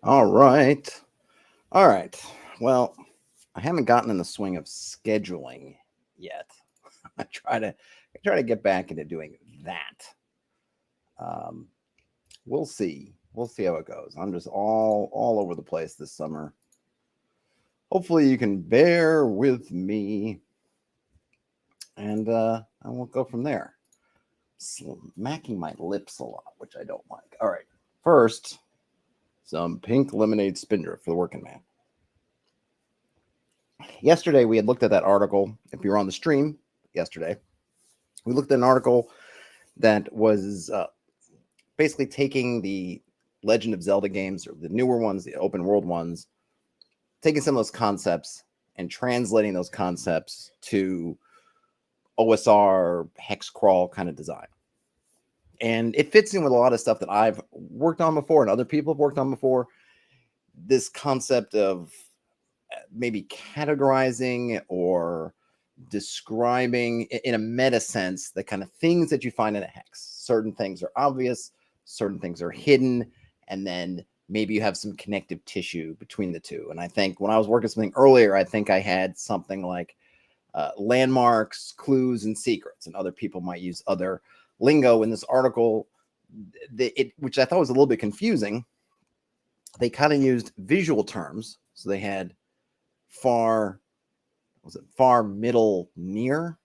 All right. All right. Well, I haven't gotten in the swing of scheduling yet. I try to get back into doing that. Um, we'll see. We'll see how it goes. I'm just all over the place this summer. Hopefully you can bear with me, and I will go from there. Smacking my lips a lot, which I don't like. All right. First, some pink lemonade spindrift for the working man. Yesterday we had looked at that article. If you were on the stream yesterday, we looked at an article that was basically taking the Legend of Zelda games, or the newer ones, the open world ones, taking some of those concepts and translating those concepts to OSR hex crawl kind of design. And it fits in with a lot of stuff that I've worked on before and other people have worked on before. This concept of maybe categorizing or describing in a meta sense the kind of things that you find in a hex. Certain things are obvious, certain things are hidden, and then maybe you have some connective tissue between the two. And I think when I was working something earlier, I think I had something like landmarks, clues, and secrets, and other people might use other lingo. In this article, which I thought was a little bit confusing, they kind of used visual terms. So they had far, middle, near?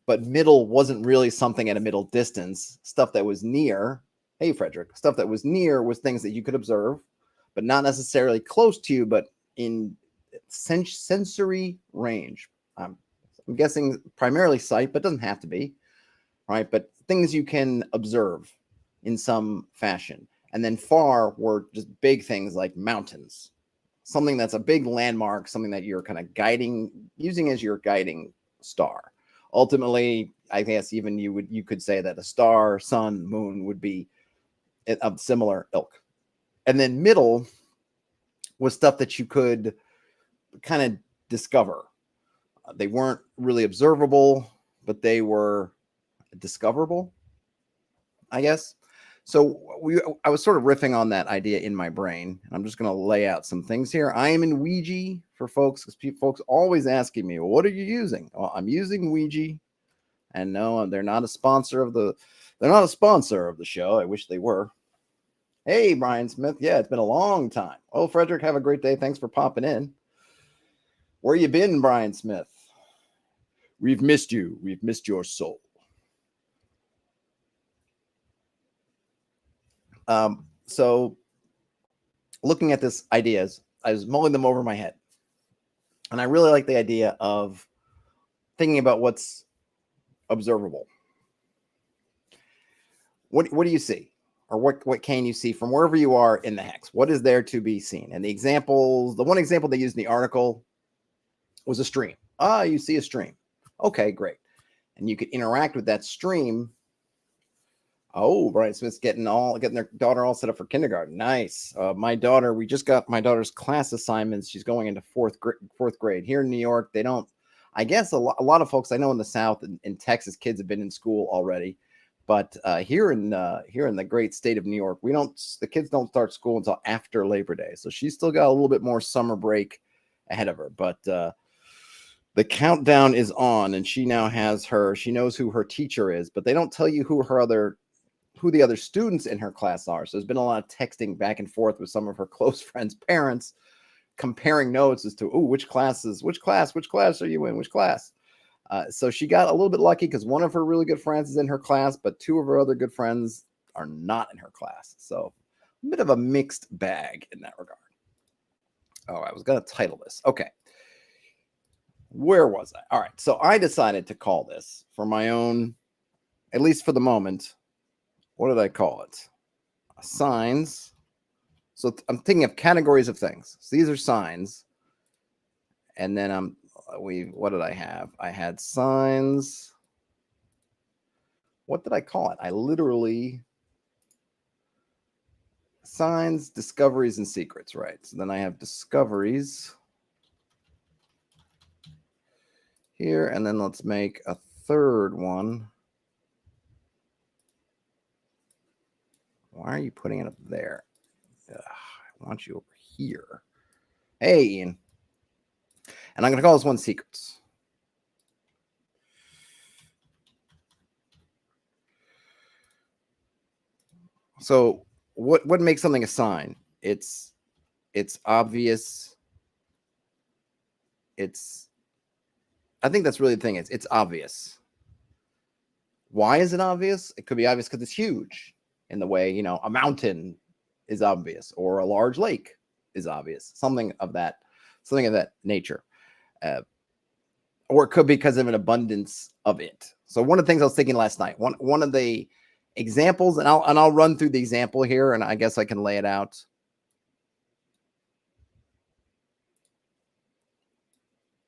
But middle wasn't really something at a middle distance. Stuff that was near, hey, Frederick, stuff that was near was things that you could observe, but not necessarily close to you, but in sensory range. I'm guessing primarily sight, but doesn't have to be, right? But things you can observe in some fashion. And then far were just big things like mountains, something that's a big landmark, something that you're kind of using as your guiding star. Ultimately, I guess even you could say that a star, sun, moon would be of similar ilk. And then middle was stuff that you could kind of discover. They weren't really observable, but they were discoverable, I guess. So I was sort of riffing on that idea in my brain, and I'm just going to lay out some things here. I am in Ouija for folks, because folks always asking me, well, what are you using? Well, I'm using Ouija, and no, they're not a sponsor of the show. I wish they were. Hey, Brian Smith. Yeah, it's been a long time. Oh, Frederick, have a great day. Thanks for popping in. Where you been, Brian Smith? We've missed you. We've missed your soul. So looking at this ideas, I was mulling them over my head. And I really like the idea of thinking about what's observable. What do you see? Or what can you see from wherever you are in the hex? What is there to be seen? And the one example they used in the article was a stream. You see a stream. Okay, great. And you could interact with that stream. Oh, Brian Smith's getting their daughter all set up for kindergarten. Nice. We just got my daughter's class assignments. She's going into fourth grade here in New York. They don't, I guess a lot of folks I know in the South and in Texas, kids have been in school already. But here in the great state of New York, the kids don't start school until after Labor Day. So she's still got a little bit more summer break ahead of her. But the countdown is on, and she now she knows who her teacher is, but they don't tell you who the other students in her class are. So there's been a lot of texting back and forth with some of her close friends' parents, comparing notes as to, which class are you in? Which class? So she got a little bit lucky because one of her really good friends is in her class, but two of her other good friends are not in her class. So a bit of a mixed bag in that regard. Oh, I was going to title this. Okay. Where was I? All right. So I decided to call this for my own, at least for the moment. What did I call it? Signs. So I'm thinking of categories of things. So these are signs. And then what did I have? I had signs. What did I call it? Signs, discoveries, and secrets, right? So then I have discoveries here, and then let's make a third one. Why are you putting it up there? Ugh, I want you over here. Hey, Ian. And I'm going to call this one secrets. So what makes something a sign? It's obvious. I think that's really the thing. It's obvious. Why is it obvious? It could be obvious because it's huge in the way, a mountain is obvious or a large lake is obvious, something of that nature. Or it could be because of an abundance of it. So one of the things I was thinking last night, one of the examples, and I'll run through the example here, and I guess I can lay it out.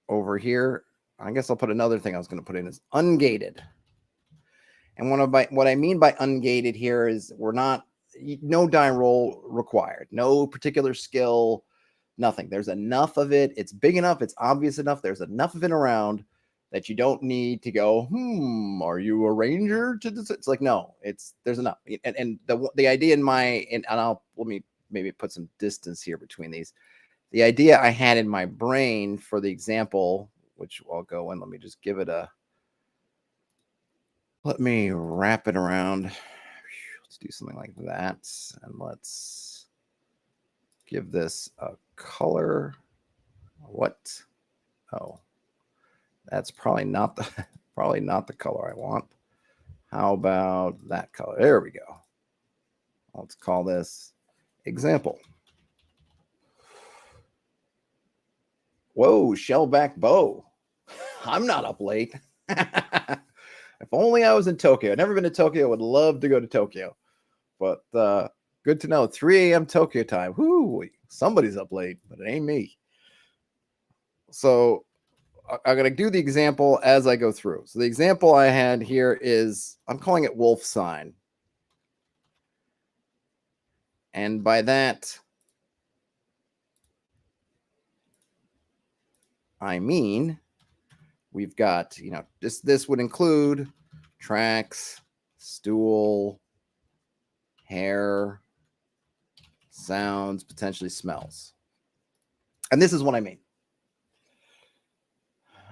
Over here, I guess I'll put another thing I was going to put in is ungated. And what I mean by ungated here is no die roll required, no particular skill, nothing. There's enough of it. It's big enough. It's obvious enough. There's enough of it around that you don't need to go, are you a ranger to this? It's like, no, there's enough. And the idea let me maybe put some distance here between these. The idea I had in my brain for the example, which I'll go in, let me just let me wrap it around. Let's do something like that. And let's give this a color. What? Oh, that's probably not the color I want. How about that color? There we go. Let's call this example. Whoa, shellback bow. I'm not up late. If only I was in Tokyo. I've never been to Tokyo. Would love to go to Tokyo. But good to know. 3 a.m. Tokyo time. Whoo, somebody's up late, but it ain't me. So I'm going to do the example as I go through. So the example I had here is, I'm calling it wolf sign. And by that, I mean, we've got, this would include tracks, stool, hair, sounds, potentially smells. And this is what I mean.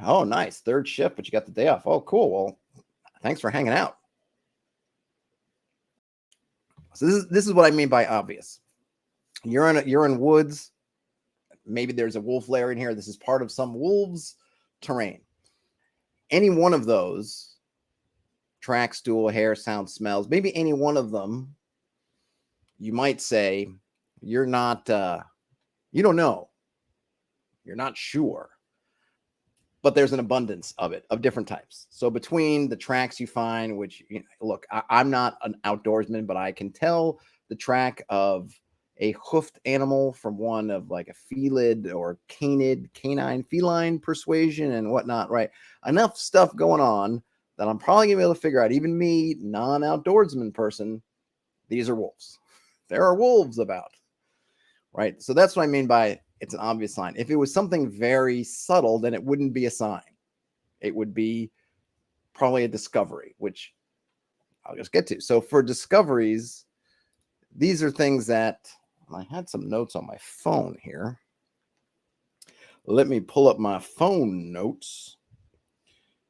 Oh, nice. 3rd shift, but you got the day off. Oh, cool. Well, thanks for hanging out. So this is what I mean by obvious. You're in woods. Maybe there's a wolf lair in here. This is part of some wolves' terrain. Any one of those, track, stool, hair, sound, smells, maybe any one of them, you might say you're not, you don't know. You're not sure. But there's an abundance of it, of different types. So between the tracks you find, which, look, I'm not an outdoorsman, but I can tell the track of a hoofed animal from one of like a felid or canine, feline persuasion and whatnot, right? Enough stuff going on that I'm probably gonna be able to figure out, even me, non-outdoorsman person, these are wolves. There are wolves about, right? So that's what I mean by it's an obvious sign. If it was something very subtle, then it wouldn't be a sign. It would be probably a discovery, which I'll just get to. So for discoveries, these are things that I had some notes on my phone here. Let me pull up my phone notes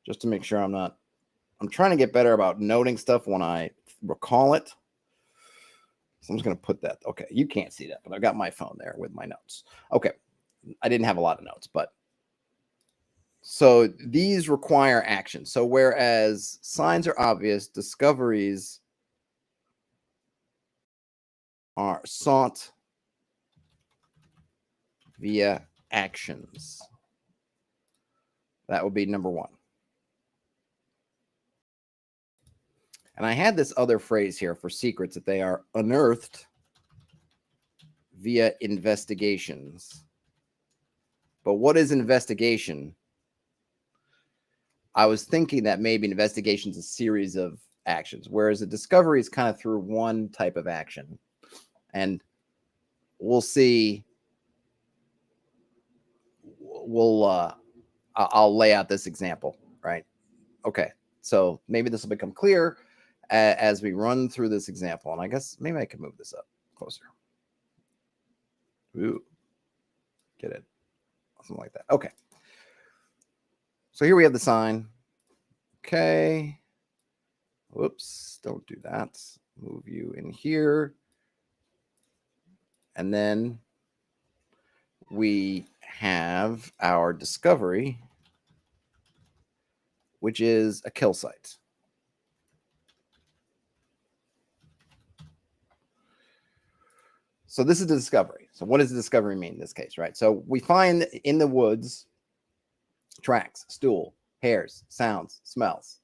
just to make sure I'm trying to get better about noting stuff when I recall it. So I'm just going to put that. Okay, you can't see that, but I've got my phone there with my notes. Okay, I didn't have a lot of notes, but so these require action. So whereas signs are obvious, discoveries are sought via actions. That would be number 1. And I had this other phrase here for secrets, that they are unearthed via investigations. But what is investigation? I was thinking that maybe investigation is a series of actions, whereas a discovery is kind of through one type of action. And we'll see. I'll lay out this example, right? Okay, so maybe this will become clear as we run through this example. And I guess maybe I can move this up closer. Ooh, get it? Something like that. Okay. So here we have the sign. Okay. Whoops, don't do that. Move you in here. And then we have our discovery, which is a kill site. So this is the discovery. So what does the discovery mean in this case, right? So we find in the woods tracks, stool, hairs, sounds, smells.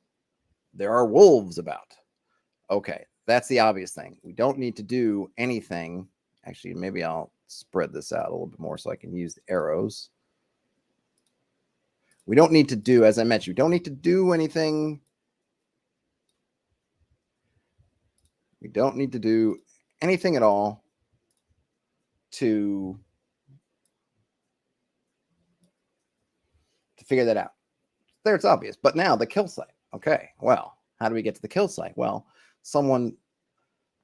There are wolves about. Okay, that's the obvious thing. We don't need to do anything. Actually, maybe I'll spread this out a little bit more so I can use the arrows. We don't need to do, as I mentioned, we don't need to do anything. We don't need to do anything at all to figure that out. There, it's obvious. But now the kill site. Okay, well, how do we get to the kill site? Well, someone,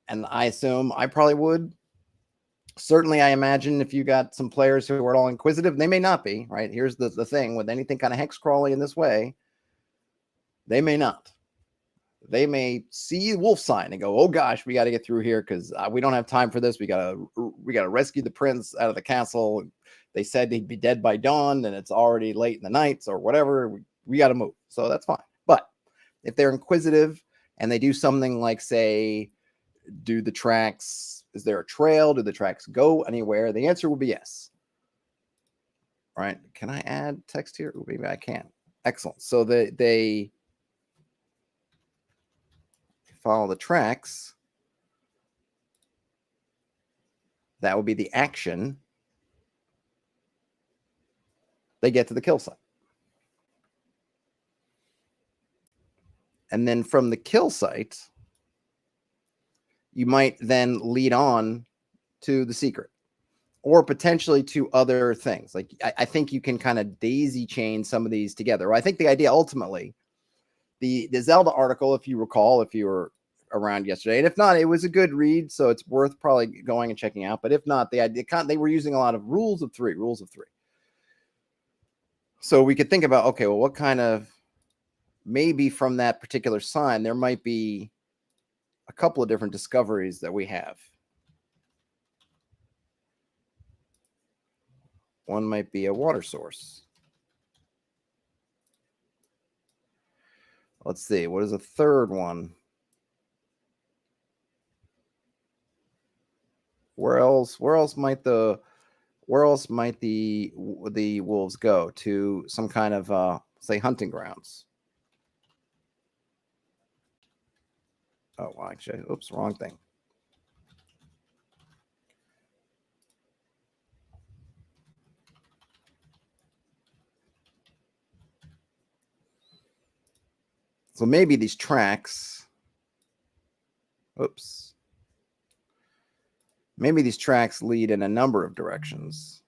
and I assume I probably would. Certainly, I imagine if you got some players who are all inquisitive, they may not be, right? Here's the thing with anything kind of hex crawling in this way, they may not. They may see wolf sign and go, "Oh gosh, we got to get through here because we don't have time for this. We gotta rescue the prince out of the castle. They said he'd be dead by dawn, and it's already late in the night, or whatever. We got to move." So that's fine. But if they're inquisitive and they do something like, say, do the tracks? Is there a trail? Do the tracks go anywhere? The answer would be yes. All right. Can I add text here? Ooh, maybe I can. Excellent. So they follow the tracks. That would be the action. They get to the kill site. And then from the kill site, you might then lead on to the secret or potentially to other things. Like I think you can kind of daisy chain some of these together. I think the idea ultimately, the Zelda article, if you recall, if you were around yesterday, and if not, it was a good read, so it's worth probably going and checking out. But if not, the idea, they were using a lot of rules of three. So we could think about, okay, well, what kind of, maybe from that particular sign, there might be a couple of different discoveries that we have. One might be a water source. Let's see, what is a third one? Where else might the wolves go? To some kind of say hunting grounds. Oh, well, actually, oops, wrong thing. So maybe these tracks, oops. Maybe these tracks lead in a number of directions.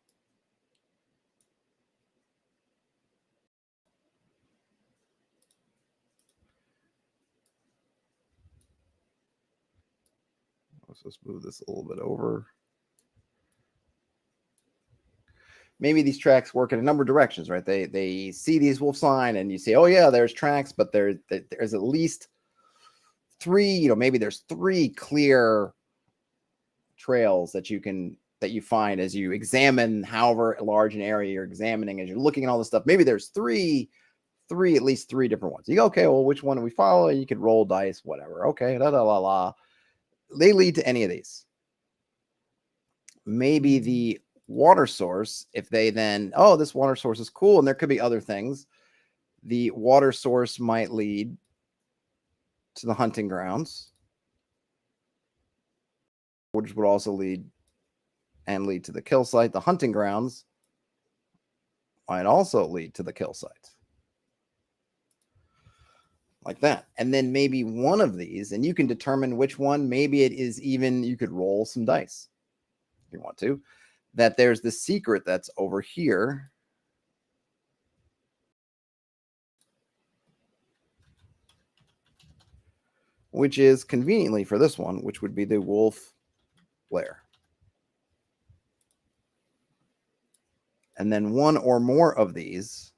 Let's just move this a little bit over. Maybe these tracks work in a number of directions, right? They see these wolf sign and you say, oh yeah, there's tracks, but there's at least three, maybe there's three clear trails that you find as you examine however large an area you're examining, as you're looking at all this stuff. Maybe there's at least three different ones. You go, okay, well, which one do we follow? You could roll dice, whatever. Okay, they lead to any of these. Maybe the water source, if they then, oh, this water source is cool, and there could be other things. The water source might lead to the hunting grounds, which would also lead to the kill site. The hunting grounds might also lead to the kill site. Like that. And then maybe one of these, and you can determine which one, maybe it is even, you could roll some dice if you want to, that there's the secret that's over here. Which is conveniently for this one, which would be the wolf lair. And then one or more of these.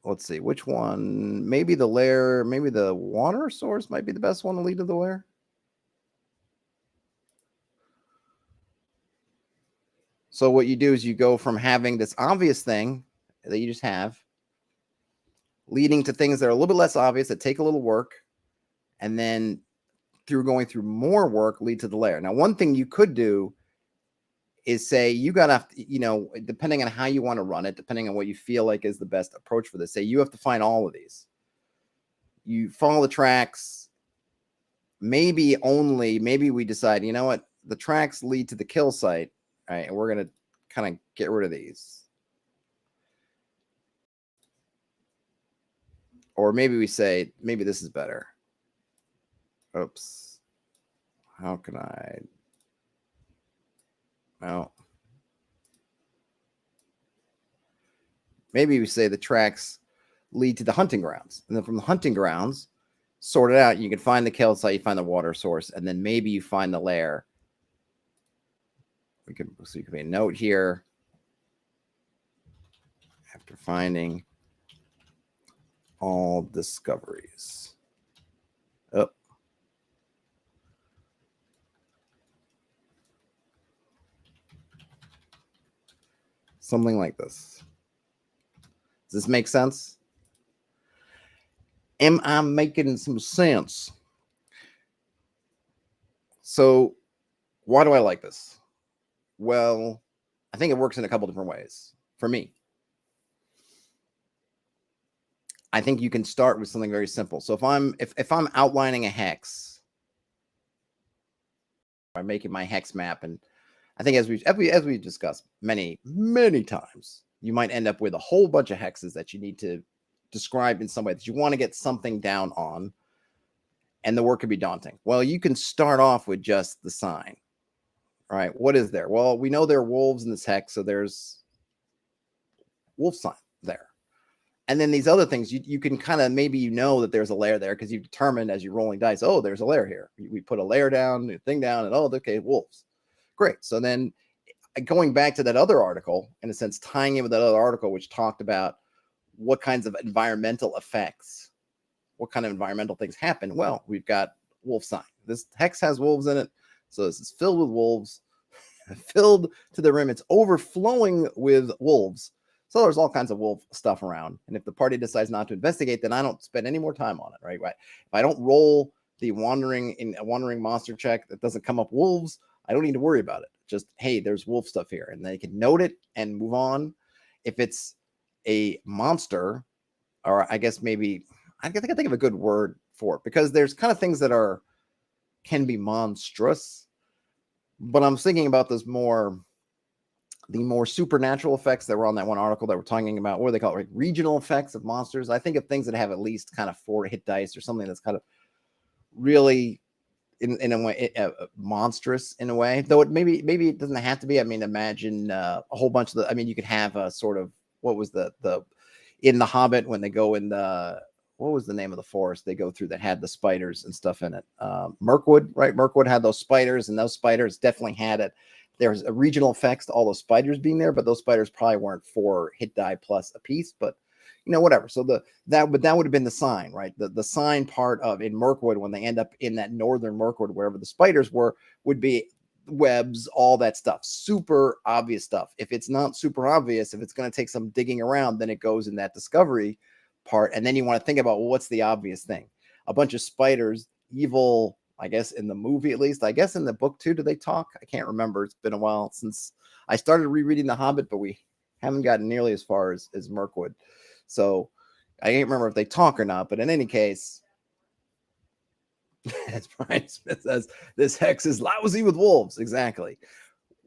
Let's see, which one? Maybe the lair, maybe the water source might be the best one to lead to the lair. So what you do is you go from having this obvious thing that you just have, leading to things that are a little bit less obvious, that take a little work, and then through going through more work, lead to the lair. Now, one thing you could do is say you got to, depending on how you want to run it, depending on what you feel like is the best approach for this, say you have to find all of these. You follow the tracks. Maybe we decide, you know what, the tracks lead to the kill site, right? And we're going to kind of get rid of these. Or maybe we say, maybe this is better. Oops. How can I? Well, maybe we say the tracks lead to the hunting grounds. And then from the hunting grounds, sort it out. You can find the kill site, you find the water source, and then maybe you find the lair. So you can make a note here. After finding all discoveries. Oh. Something like this. Does this make sense? Am I making some sense? So why do I like this? Well, I think it works in a couple different ways for me. I think you can start with something very simple. So if I'm outlining a hex, I'm making my hex map, and I think as we've discussed many times, you might end up with a whole bunch of hexes that you need to describe in some way that you want to get something down on, and the work could be daunting. Well, you can start off with just the sign. All right, what is there? Well, we know there are wolves in this hex, so there's wolf sign there. And then these other things, you can kind of, maybe that there's a layer there because you've determined as you're rolling dice, oh, there's a layer here. We put a layer down, a thing down, and oh, okay, wolves. Great. So then going back to that other article, in a sense, tying in with that other article, which talked about what kinds of environmental effects, what kind of environmental things happen. Well, we've got wolf sign. This hex has wolves in it. So this is filled with wolves, filled to the rim. It's overflowing with wolves. So there's all kinds of wolf stuff around. And if the party decides not to investigate, then I don't spend any more time on it, right? If I don't roll the wandering monster check that doesn't come up wolves, I don't need to worry about it. Just, hey, there's wolf stuff here. And they can note it and move on. If it's a monster, or I guess maybe, I think of a good word for it, because there's kind of things that can be monstrous. But I'm thinking about the more supernatural effects that were on that one article that we're talking about. What do they call it? Like regional effects of monsters. I think of things that have at least kind of 4 hit dice or something that's kind of really in a way monstrous in a way. Though maybe it doesn't have to be. I mean, imagine a whole bunch of you could have a sort of, what was the in the Hobbit when they go in what was the name of the forest they go through that had the spiders and stuff in it? Mirkwood, right? Mirkwood had those spiders, and those spiders definitely had it. There's a regional effects to all those spiders being there, but those spiders probably weren't 4 hit die plus a piece, but whatever. So that would have been the sign, right? The sign part of in Mirkwood, when they end up in that northern Mirkwood, wherever the spiders would be webs, all that stuff, super obvious stuff. If it's not super obvious, if it's going to take some digging around, then it goes in that discovery part. And then you want to think about, well, what's the obvious thing? A bunch of spiders, evil, I guess in the movie, at least. I guess in the book too, do they talk? I can't remember. It's been a while since I started rereading The Hobbit, but we haven't gotten nearly as far as Mirkwood. So I can't remember if they talk or not, but in any case, as Brian Smith says, this hex is lousy with wolves. Exactly.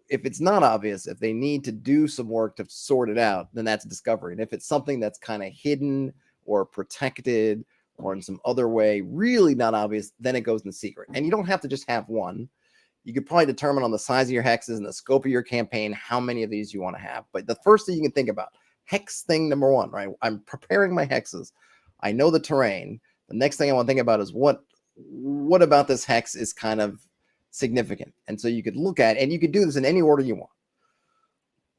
If it's not obvious, if they need to do some work to sort it out, then that's a discovery. And if it's something that's kind of hidden or protected or in some other way really not obvious, then it goes in the secret. And you don't have to just have one. You could probably determine on the size of your hexes and the scope of your campaign how many of these you want to have. But the first thing you can think about, hex thing number 1, right? I'm preparing my hexes. I know the terrain. The next thing I want to think about is what about this hex is kind of significant. And so you could look at, and you could do this in any order you want.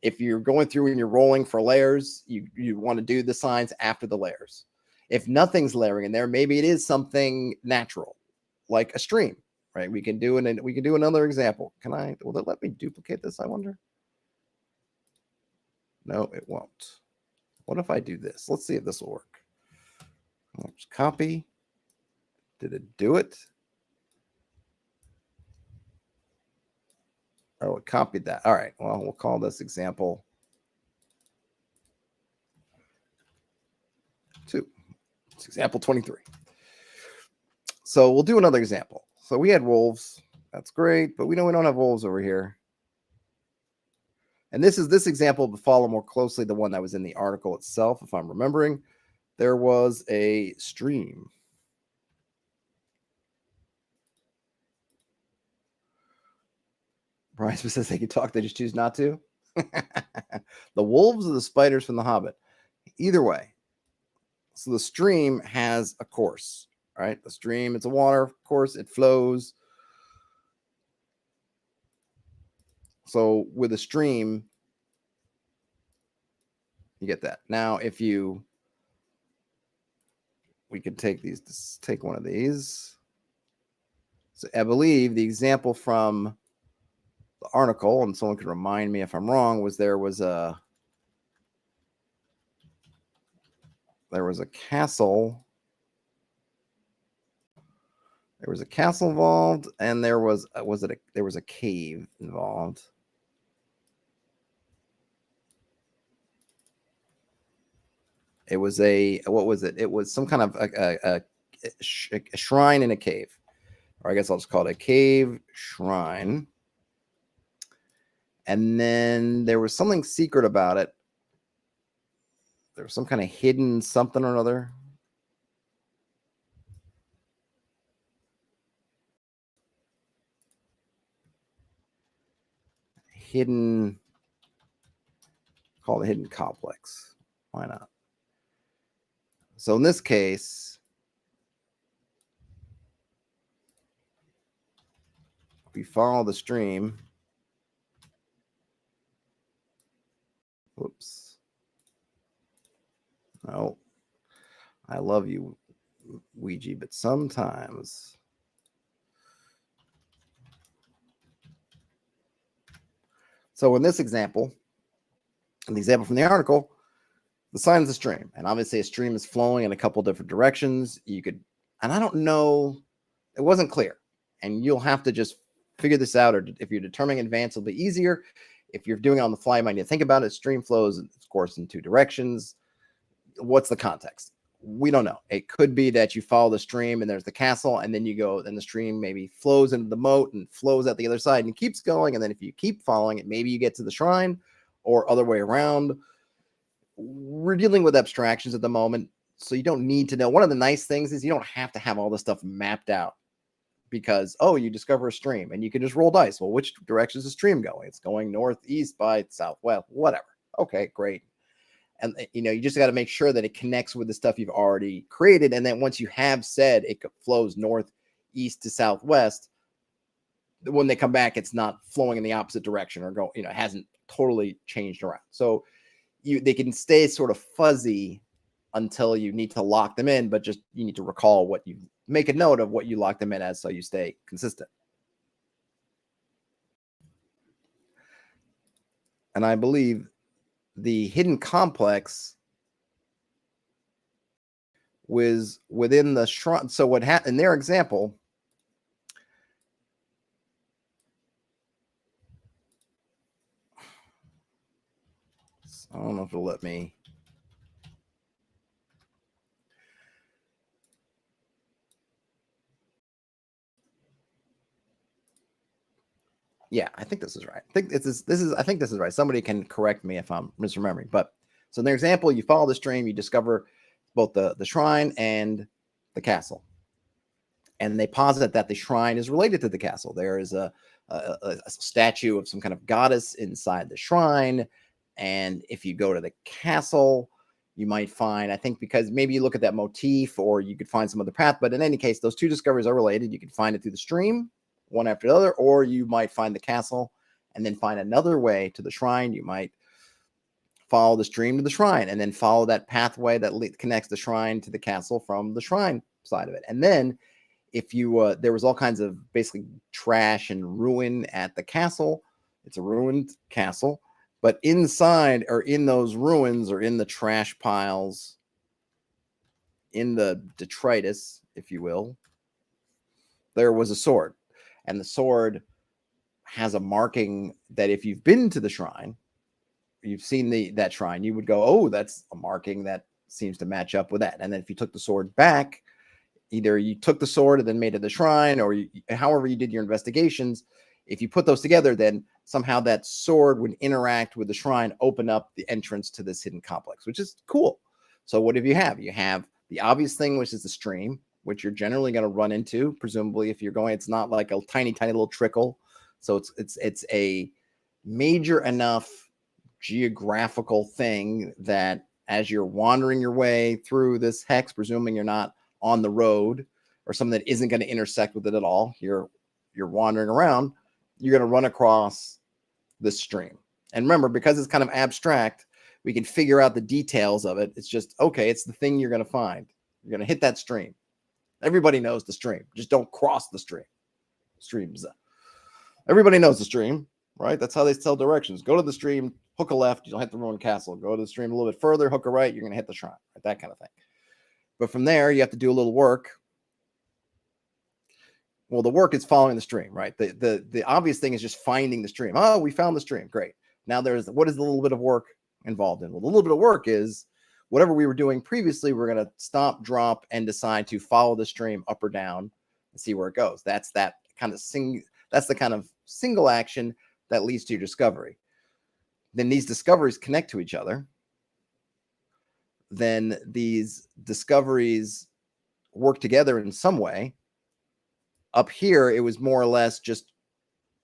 If you're going through and you're rolling for layers, you want to do the signs after the layers. If nothing's layering in there, maybe it is something natural, like a stream, right? We can do another example. Will it let me duplicate this, I wonder? No, it won't. What if I do this? Let's see if this will work. Let's copy. Did it do it? Oh, it copied that. All right. Well, we'll call this example 2. It's example 23. So we'll do another example. So we had wolves. That's great, but we know we don't have wolves over here. And this example to follow more closely the one that was in the article itself, if I'm remembering. There was a stream. Brian says they can talk, they just choose not to. The wolves or the spiders from The Hobbit? Either way. So the stream has a course, right? The stream, it's a water course, it flows. So with a stream, you get that. Now, we could take these, take one of these. So I believe the example from the article, and someone can remind me if I'm wrong, was there was a castle. There was a castle involved, and there was a cave involved. It was what was it? It was some kind of a shrine in a cave, or I guess I'll just call it a cave shrine. And then there was something secret about it. There was some kind of hidden something or another. Hidden, call it hidden complex. Why not? So in this case, if we follow the stream, whoops. No, I love you, Ouija, but sometimes. So in this example, in the example from the article, the sign is a stream, and obviously a stream is flowing in a couple different directions. You could, and I don't know, it wasn't clear, and you'll have to just figure this out, or if you're determining in advance, it'll be easier. If you're doing it on the fly, you might need to think about it. Stream flows, of course, in 2 directions. What's the context? We don't know. It could be that you follow the stream and there's the castle, and then you go, and the stream maybe flows into the moat and flows out the other side and keeps going. And then if you keep following it, maybe you get to the shrine, or other way around. We're dealing with abstractions at the moment, so you don't need to know. One of the nice things is you don't have to have all this stuff mapped out, because, oh, you discover a stream and you can just roll dice. Well, which direction is the stream going? It's going northeast by southwest, whatever. Okay, great. And you just got to make sure that it connects with the stuff you've already created. And then once you have said it flows northeast to southwest, when they come back, it's not flowing in the opposite direction, or it hasn't totally changed around. So they can stay sort of fuzzy until you need to lock them in, but just you need to recall what you make a note of what you lock them in as, so you stay consistent. And I believe the hidden complex was within the shrine. So what happened in their example, I don't know if it'll let me. Yeah, I think this is right. I think this is right. Somebody can correct me if I'm misremembering. But so in their example, you follow the stream, you discover both the shrine and the castle. And they posit that the shrine is related to the castle. There is a statue of some kind of goddess inside the shrine. And if you go to the castle, you might find, I think, because maybe you look at that motif, or you could find some other path. But in any case, those 2 discoveries are related. You can find it through the stream one after the other, or you might find the castle and then find another way to the shrine. You might follow the stream to the shrine and then follow that pathway that connects the shrine to the castle from the shrine side of it. And then if you, there was all kinds of basically trash and ruin at the castle. It's a ruined castle, but inside or in those ruins or in the trash piles, in the detritus, if you will, there was a sword. And the sword has a marking that if you've been to the shrine, you've seen that shrine, you would go, oh, that's a marking that seems to match up with that. And then if you took the sword back, either you took the sword and then made it the shrine, or however you did your investigations, if you put those together, then somehow that sword would interact with the shrine, open up the entrance to this hidden complex, which is cool. So what do you have? You have the obvious thing, which is the stream, which you're generally going to run into, presumably if you're going. It's not like a tiny little trickle. So it's a major enough geographical thing that as you're wandering your way through this hex, presuming you're not on the road or something that isn't going to intersect with it at all, you're wandering around, you're going to run across this stream. And remember, because it's kind of abstract, we can figure out the details of it. It's just, okay, it's the thing you're going to find. You're going to hit that stream. Everybody knows the stream. Just don't cross the stream. Streams. Everybody knows the stream, right? That's how they tell directions. Go to the stream, hook a left, you'll hit the ruined castle. Go to the stream a little bit further, hook a right, you're going to hit the shrine. Right? That kind of thing. But from there, you have to do a little work. Well, the work is following the stream, right? The obvious thing is just finding the stream. Oh, we found the stream. Great. Now what is the little bit of work involved in? Well, the little bit of work is whatever we were doing previously, we're going to stop, drop, and decide to follow the stream up or down and see where it goes. That's the kind of single action that leads to your discovery. Then these discoveries connect to each other. Then these discoveries work together in some way. Up here, it was more or less just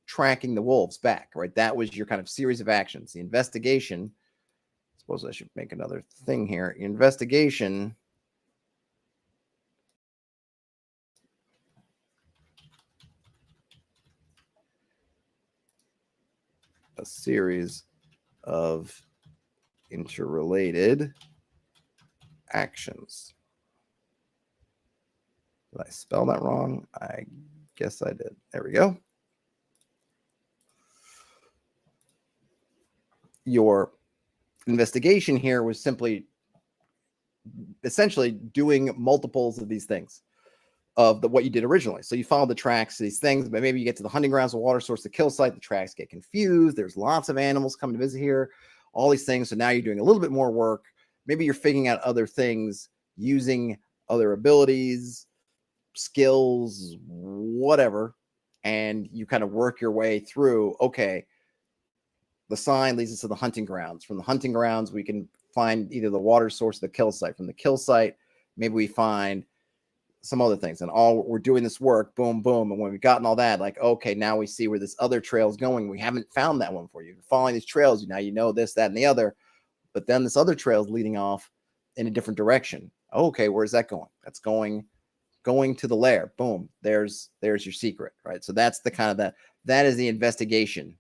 tracking the wolves back, right? That was your kind of series of actions. The investigation, I suppose I should make another thing here. Investigation a series of interrelated actions. Did I spell that wrong? I guess I did. There we go. Your investigation here was simply essentially doing multiples of these things of what you did originally. So you follow the tracks to these things, but maybe you get to the hunting grounds, the water source, the kill site, the tracks get confused. There's lots of animals coming to visit here, all these things. So now you're doing a little bit more work. Maybe you're figuring out other things using other abilities, skills, whatever, and you kind of work your way through. Okay, the sign leads us to the hunting grounds. From the hunting grounds, we can find either the water source or the kill site. From the kill site, maybe we find some other things. And all we're doing this work, boom, boom. And when we've gotten all that, like, okay, now we see where this other trail is going. We haven't found that one for you. Following these trails, now you know this, that, and the other. But then this other trail is leading off in a different direction. Okay, where's that going? That's going to the lair. Boom, there's your secret, right? So that's the kind of that is the investigation.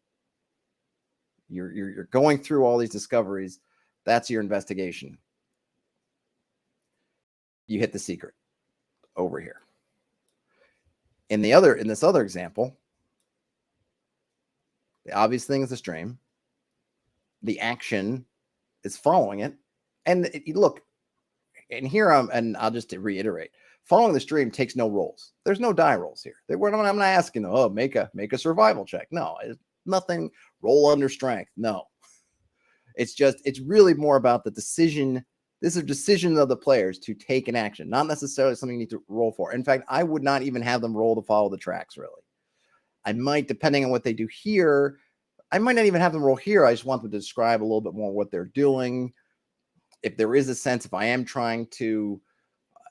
You're going through all these discoveries. That's your investigation. You hit the secret over here. In this other example, the obvious thing is the stream. The action is following it. And look, and here I'll just reiterate, following the stream takes no rolls. There's no die rolls here. I'm not asking, oh, make a survival check. No, it's nothing. Roll under strength. No, it's really more about the decision. This is a decision of the players to take an action, not necessarily something you need to roll for. In fact, I would not even have them roll to follow the tracks, really. I might, depending on what they do here, I might not even have them roll here. I just want them to describe a little bit more what they're doing. If there is a sense, if I am trying to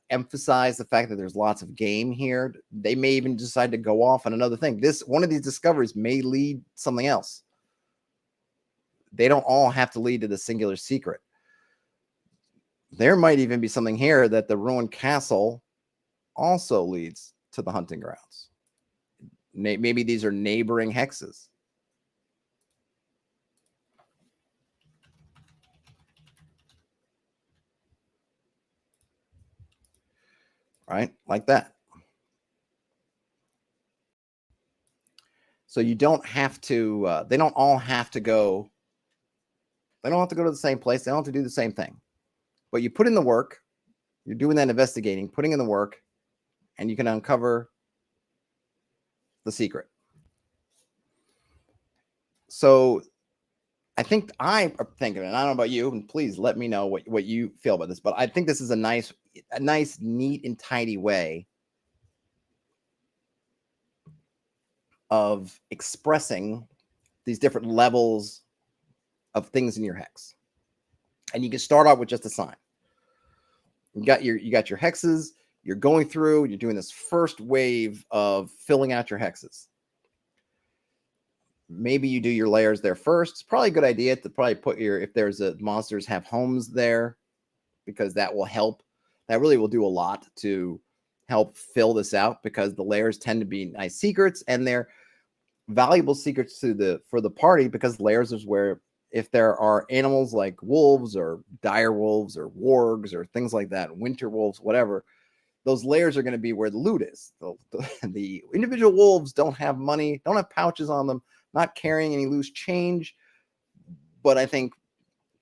emphasize the fact that there's lots of game here, they may even decide to go off on another thing. One of these discoveries may lead something else. They don't all have to lead to the singular secret. There might even be something here that the ruined castle also leads to the hunting grounds. maybe these are neighboring hexes. Right? Like that. So you don't have to, they don't all have to go, they don't have to go to the same place. They don't have to do the same thing. But you put in the work, you're doing that investigating, putting in the work, and you can uncover the secret. So I think I'm thinking, and I don't know about you, and please let me know what you feel about this, but I think this is a nice, neat, and tidy way of expressing these different levels of things in your hex. And you can start out with just a sign. You got your hexes, you're going through, you're doing this first wave of filling out your hexes. Maybe you do your layers there first. It's probably a good idea to probably put if there's a monsters have homes there, because that will help. That really will do a lot to help fill this out, because the layers tend to be nice secrets, and they're valuable secrets for the party, because layers is where, if there are animals like wolves or dire wolves or wargs or things like that, winter wolves, whatever, those layers are going to be where the loot is. The individual wolves don't have money, don't have pouches on them, not carrying any loose change. But I think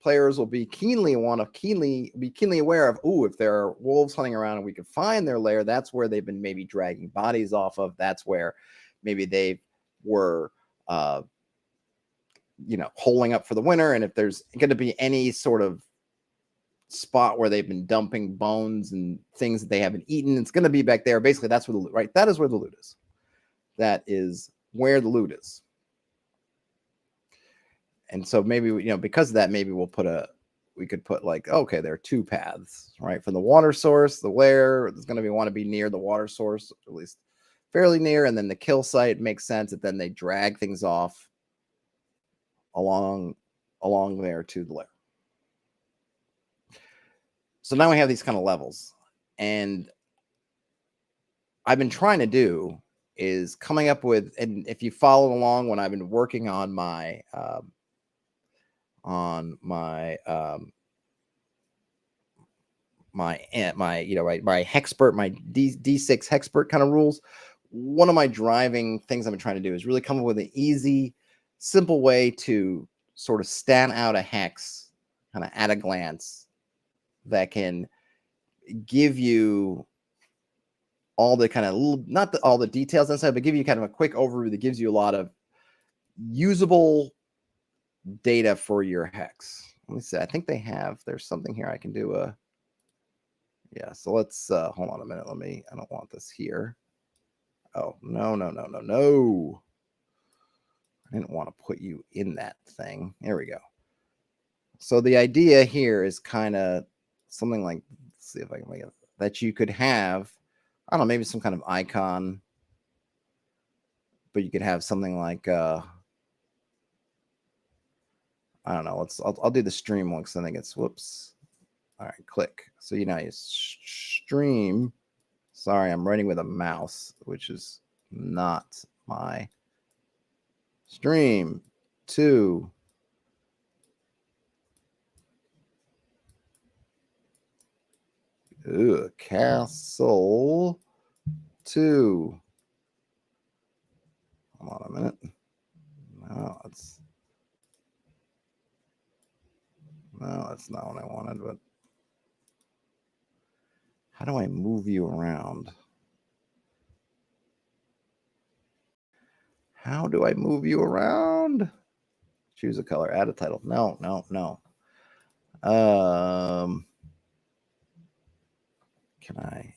players will be keenly aware of, if there are wolves hunting around and we can find their lair, that's where they've been maybe dragging bodies off of. That's where maybe they were holing up for the winter. And if there's going to be any sort of spot where they've been dumping bones and things that they haven't eaten, it's going to be back there. Basically, that's where the loot, right? That is where the loot is. That is where the loot is. And so maybe, because of that, maybe we could put like, okay, there are two paths, right? From the water source, the lair is going to want to be near the water source, at least fairly near. And then the kill site makes sense that then they drag things off along there to the lair. So now we have these kind of levels, and I've been trying to do is coming up with, and if you follow along when I've been working on my my hexpert, my D6 hexpert kind of rules, one of my driving things I've been trying to do is really come up with an easy, simple way to sort of stand out a hex kind of at a glance that can give you all the kind of, not all the details inside, but give you kind of a quick overview that gives you a lot of usable data for your hex. Let me see. I think there's something here I can do yeah, so let's hold on a minute. I don't want this here. Oh, no. I didn't want to put you in that thing. There we go. So the idea here is kind of something like, let's see if I can make it, that you could have, I don't know, maybe some kind of icon, but you could have something like, I don't know. I'll do the stream one, because I think it's, whoops. All right, click. So you stream. Sorry, I'm writing with a mouse, which is not my stream. To castle 2. Hold on a minute. No, that's not what I wanted, but how do I move you around? How do I move you around? Choose a color, add a title. No. Can I?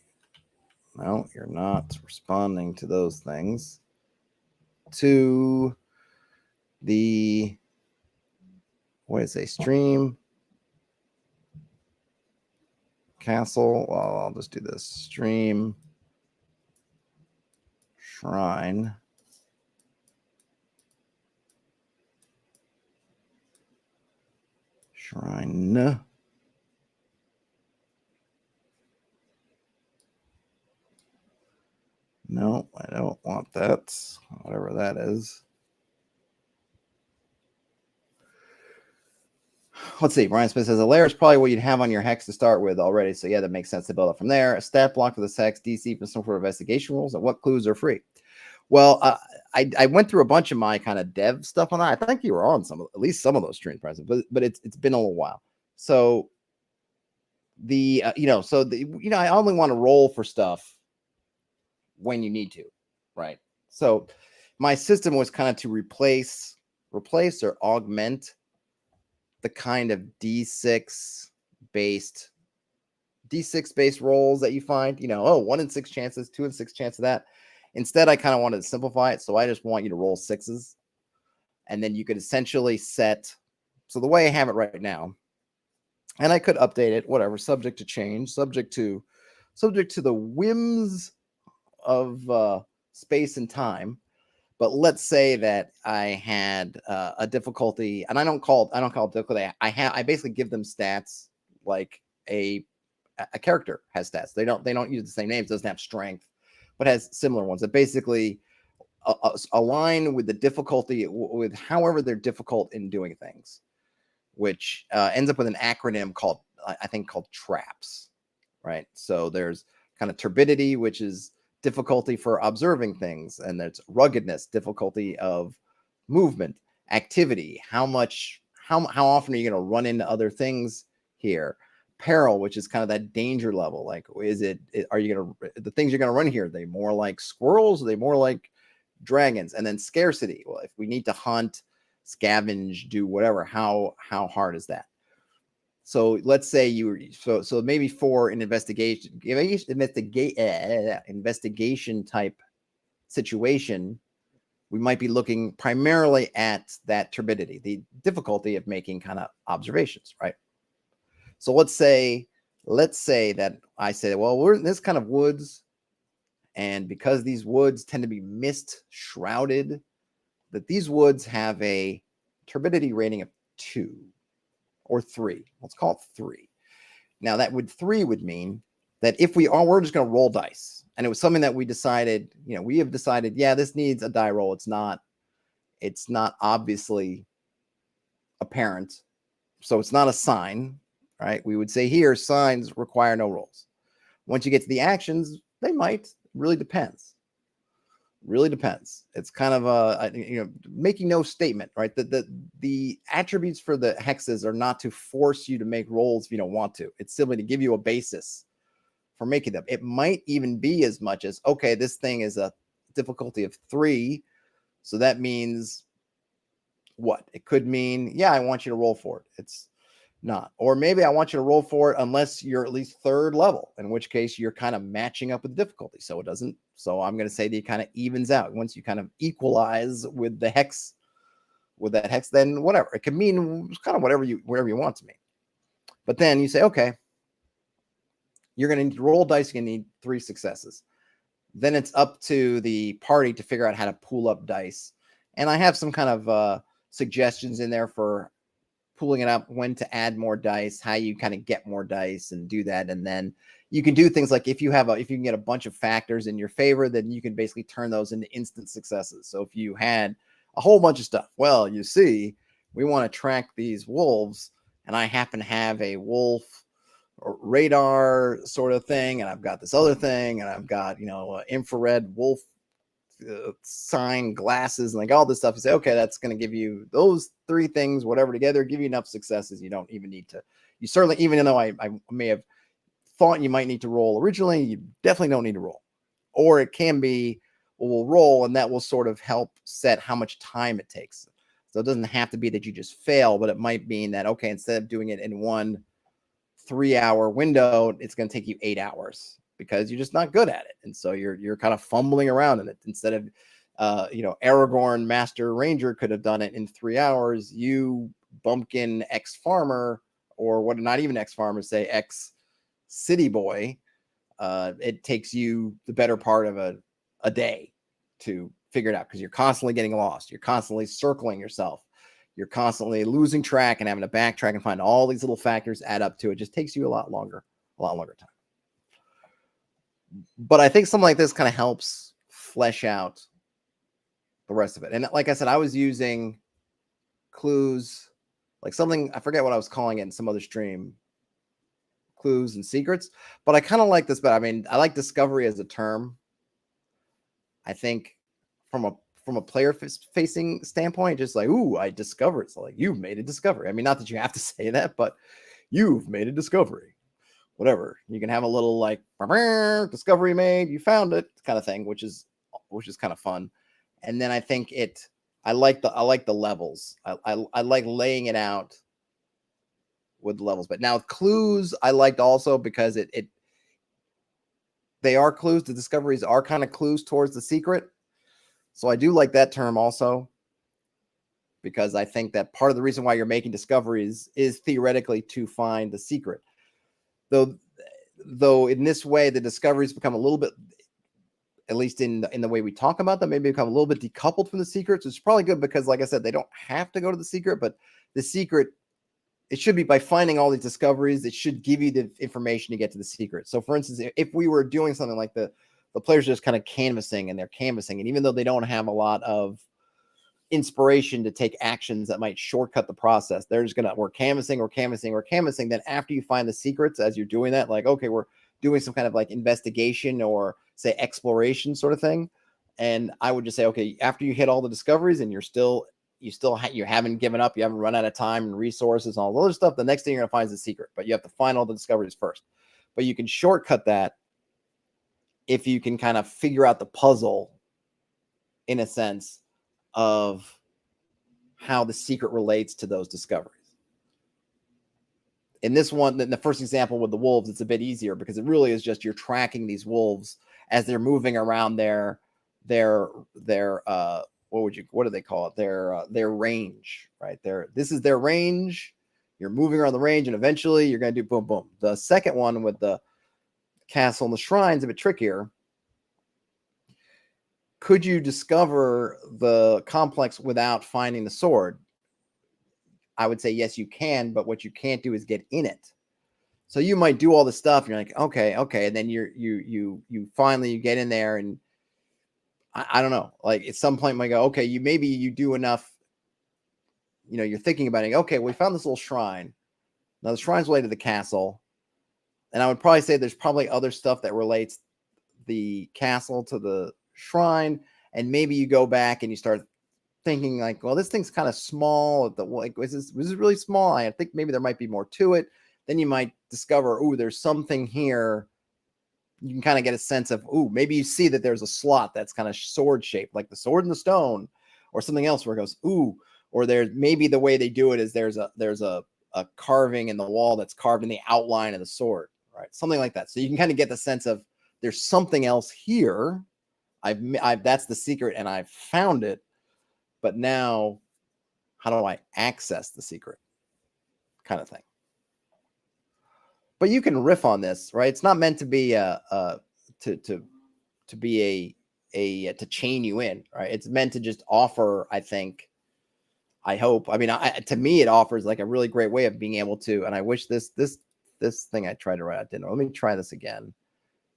No, you're not responding to those things. To the, what is a stream castle? Well, I'll just do this. Stream shrine. Shrine. No, I don't want that. whatever that is. Let's see. Brian Smith says a layer is probably what you'd have on your hex to start with already. So yeah, that makes sense to build up from there. A stat block for this hex, DC for some sort of investigation rules, and what clues are free. Well, I went through a bunch of my kind of dev stuff on that. I think you were on at least some of those streams, President, but it's been a little while. So the I only want to roll for stuff when you need to, right? So my system was kind of to replace or augment the kind of D6 based rolls that you find, 1 in 6 chances, 2 in 6 chance of that. Instead, I kind of wanted to simplify it. So I just want you to roll 6s. And then you could essentially set. So the way I have it right now, and I could update it, whatever, subject to change, subject to the whims of space and time. But let's say that I had a difficulty, and I don't call it difficulty. I basically give them stats like a character has stats. They don't use the same names. Doesn't have strength, but has similar ones that basically align with the difficulty with however they're difficult in doing things, which ends up with an acronym called TRAPS, right? So there's kind of turbidity, which is difficulty for observing things, and there's ruggedness, difficulty of movement, activity, how often are you going to run into other things here, peril, which is kind of that danger level, like the things you're going to run here, are they more like squirrels, are they more like dragons? And then scarcity, well, if we need to hunt, scavenge, do whatever, how hard is that? So let's say so maybe for an investigation type situation, we might be looking primarily at that turbidity, the difficulty of making kind of observations, right? So let's say that I say, well, we're in this kind of woods, and because these woods tend to be mist shrouded, that these woods have a turbidity rating of 2 or 3. Let's call it 3. Now that 3 would mean that if we're just going to roll dice, and it was something that we decided, we have decided, yeah, this needs a die roll. It's not obviously apparent, so it's not a sign, right? We would say here, signs require no rolls. Once you get to the actions, they might. Really depends. It's kind of making no statement, right? The attributes for the hexes are not to force you to make rolls if you don't want to. It's simply to give you a basis for making them. It might even be as much as, okay, this thing is a difficulty of 3, so that means what? It could mean, yeah, I want you to roll for it. It's not. Or maybe I want you to roll for it unless you're at least 3rd level, in which case you're kind of matching up with the difficulty. So I'm going to say that it kind of evens out. Once you kind of equalize with the hex, then whatever. It can mean kind of whatever you want to mean. But then you say, okay, you're going to need to roll dice. You're going to need 3 successes. Then it's up to the party to figure out how to pool up dice. And I have some kind of suggestions in there for pooling it up, when to add more dice, how you kind of get more dice and do that. And then you can do things like if you can get a bunch of factors in your favor, then you can basically turn those into instant successes. So if you had a whole bunch of stuff, well, you see, we want to track these wolves, and I happen to have a wolf radar sort of thing, and I've got this other thing, and I've got infrared wolf sign glasses and like all this stuff. You say, okay, that's going to give you those 3 things, whatever together, give you enough successes. You don't even need to. You certainly, even though I may have thought you might need to roll originally, you definitely don't need to roll. Or it can be, well, we'll roll, and that will sort of help set how much time it takes. So it doesn't have to be that you just fail, but it might mean that, okay, instead of doing it in 1 3-hour window, it's going to take you 8 hours because you're just not good at it. And so you're kind of fumbling around in it. Instead of, Aragorn Master Ranger could have done it in 3 hours. You bumpkin ex-farmer, or what, not even ex-farmer, say ex-city boy, it takes you the better part of a day to figure it out, because you're constantly getting lost. You're constantly circling yourself. You're constantly losing track and having to backtrack and find all these little factors add up to it. Just takes you a lot longer time. But I think something like this kind of helps flesh out the rest of it. And like I said, I was using clues, like something, I forget what I was calling it in some other stream, clues and secrets, but I kind of like this better. I mean, I like discovery as a term. I think from a player facing standpoint, just like, ooh, I discovered. So like, you've made a discovery. I mean, not that you have to say that, but you've made a discovery. Whatever. You can have a little like discovery made, you found it kind of thing, which is kind of fun. And then I think I like the levels. I like laying it out with the levels. But now clues I liked also because they are clues. The discoveries are kind of clues towards the secret. So I do like that term also, because I think that part of the reason why you're making discoveries is theoretically to find the secret. Though in this way, the discoveries become a little bit, at least in the way we talk about them, maybe become a little bit decoupled from the secrets. It's probably good because, like I said, they don't have to go to the secret, but the secret, it should be by finding all these discoveries, it should give you the information to get to the secret. So for instance, if we were doing something like the players just kind of canvassing, and even though they don't have a lot of inspiration to take actions that might shortcut the process, they're just we're canvassing. Then after you find the secrets, as you're doing that, like, okay, we're doing some kind of like investigation or say exploration sort of thing. And I would just say, okay, after you hit all the discoveries and you haven't given up, you haven't run out of time and resources and all the other stuff, the next thing you're going to find is the secret, but you have to find all the discoveries first. But you can shortcut that if you can kind of figure out the puzzle, in a sense, of how the secret relates to those discoveries. In this one, in the first example with the wolves, it's a bit easier because it really is just you're tracking these wolves as they're moving around their what do they call it? Their range, right? This is their range. You're moving around the range, and eventually you're going to do boom, boom. The second one with the castle and the shrine is a bit trickier. Could you discover the complex without finding the sword? I would say yes, you can, but what you can't do is get in it. So you might do all this stuff, and you're like, okay, and then you finally you get in there, and I don't know, like at some point you might go, okay, maybe you do enough. You're thinking about it. Okay, we found this little shrine. Now the shrine's related to the castle, and I would probably say there's probably other stuff that relates the castle to the shrine, and maybe you go back and you start thinking like, well, this thing's kind of small. Was this really small? I think maybe there might be more to it. Then you might discover, there's something here. You can kind of get a sense of, maybe you see that there's a slot that's kind of sword shaped, like the sword in the stone, or something else where it goes, or there's maybe the way they do it is there's a carving in the wall that's carved in the outline of the sword, right? Something like that. So you can kind of get the sense of there's something else here. That's the secret, and I've found it. But now, how do I access the secret? Kind of thing. But you can riff on this, right? It's not meant to be to chain you in, right? It's meant to just offer, I hope. I mean, to me, it offers like a really great way of being able to. And I wish this thing I tried to write out didn't. Let me try this again.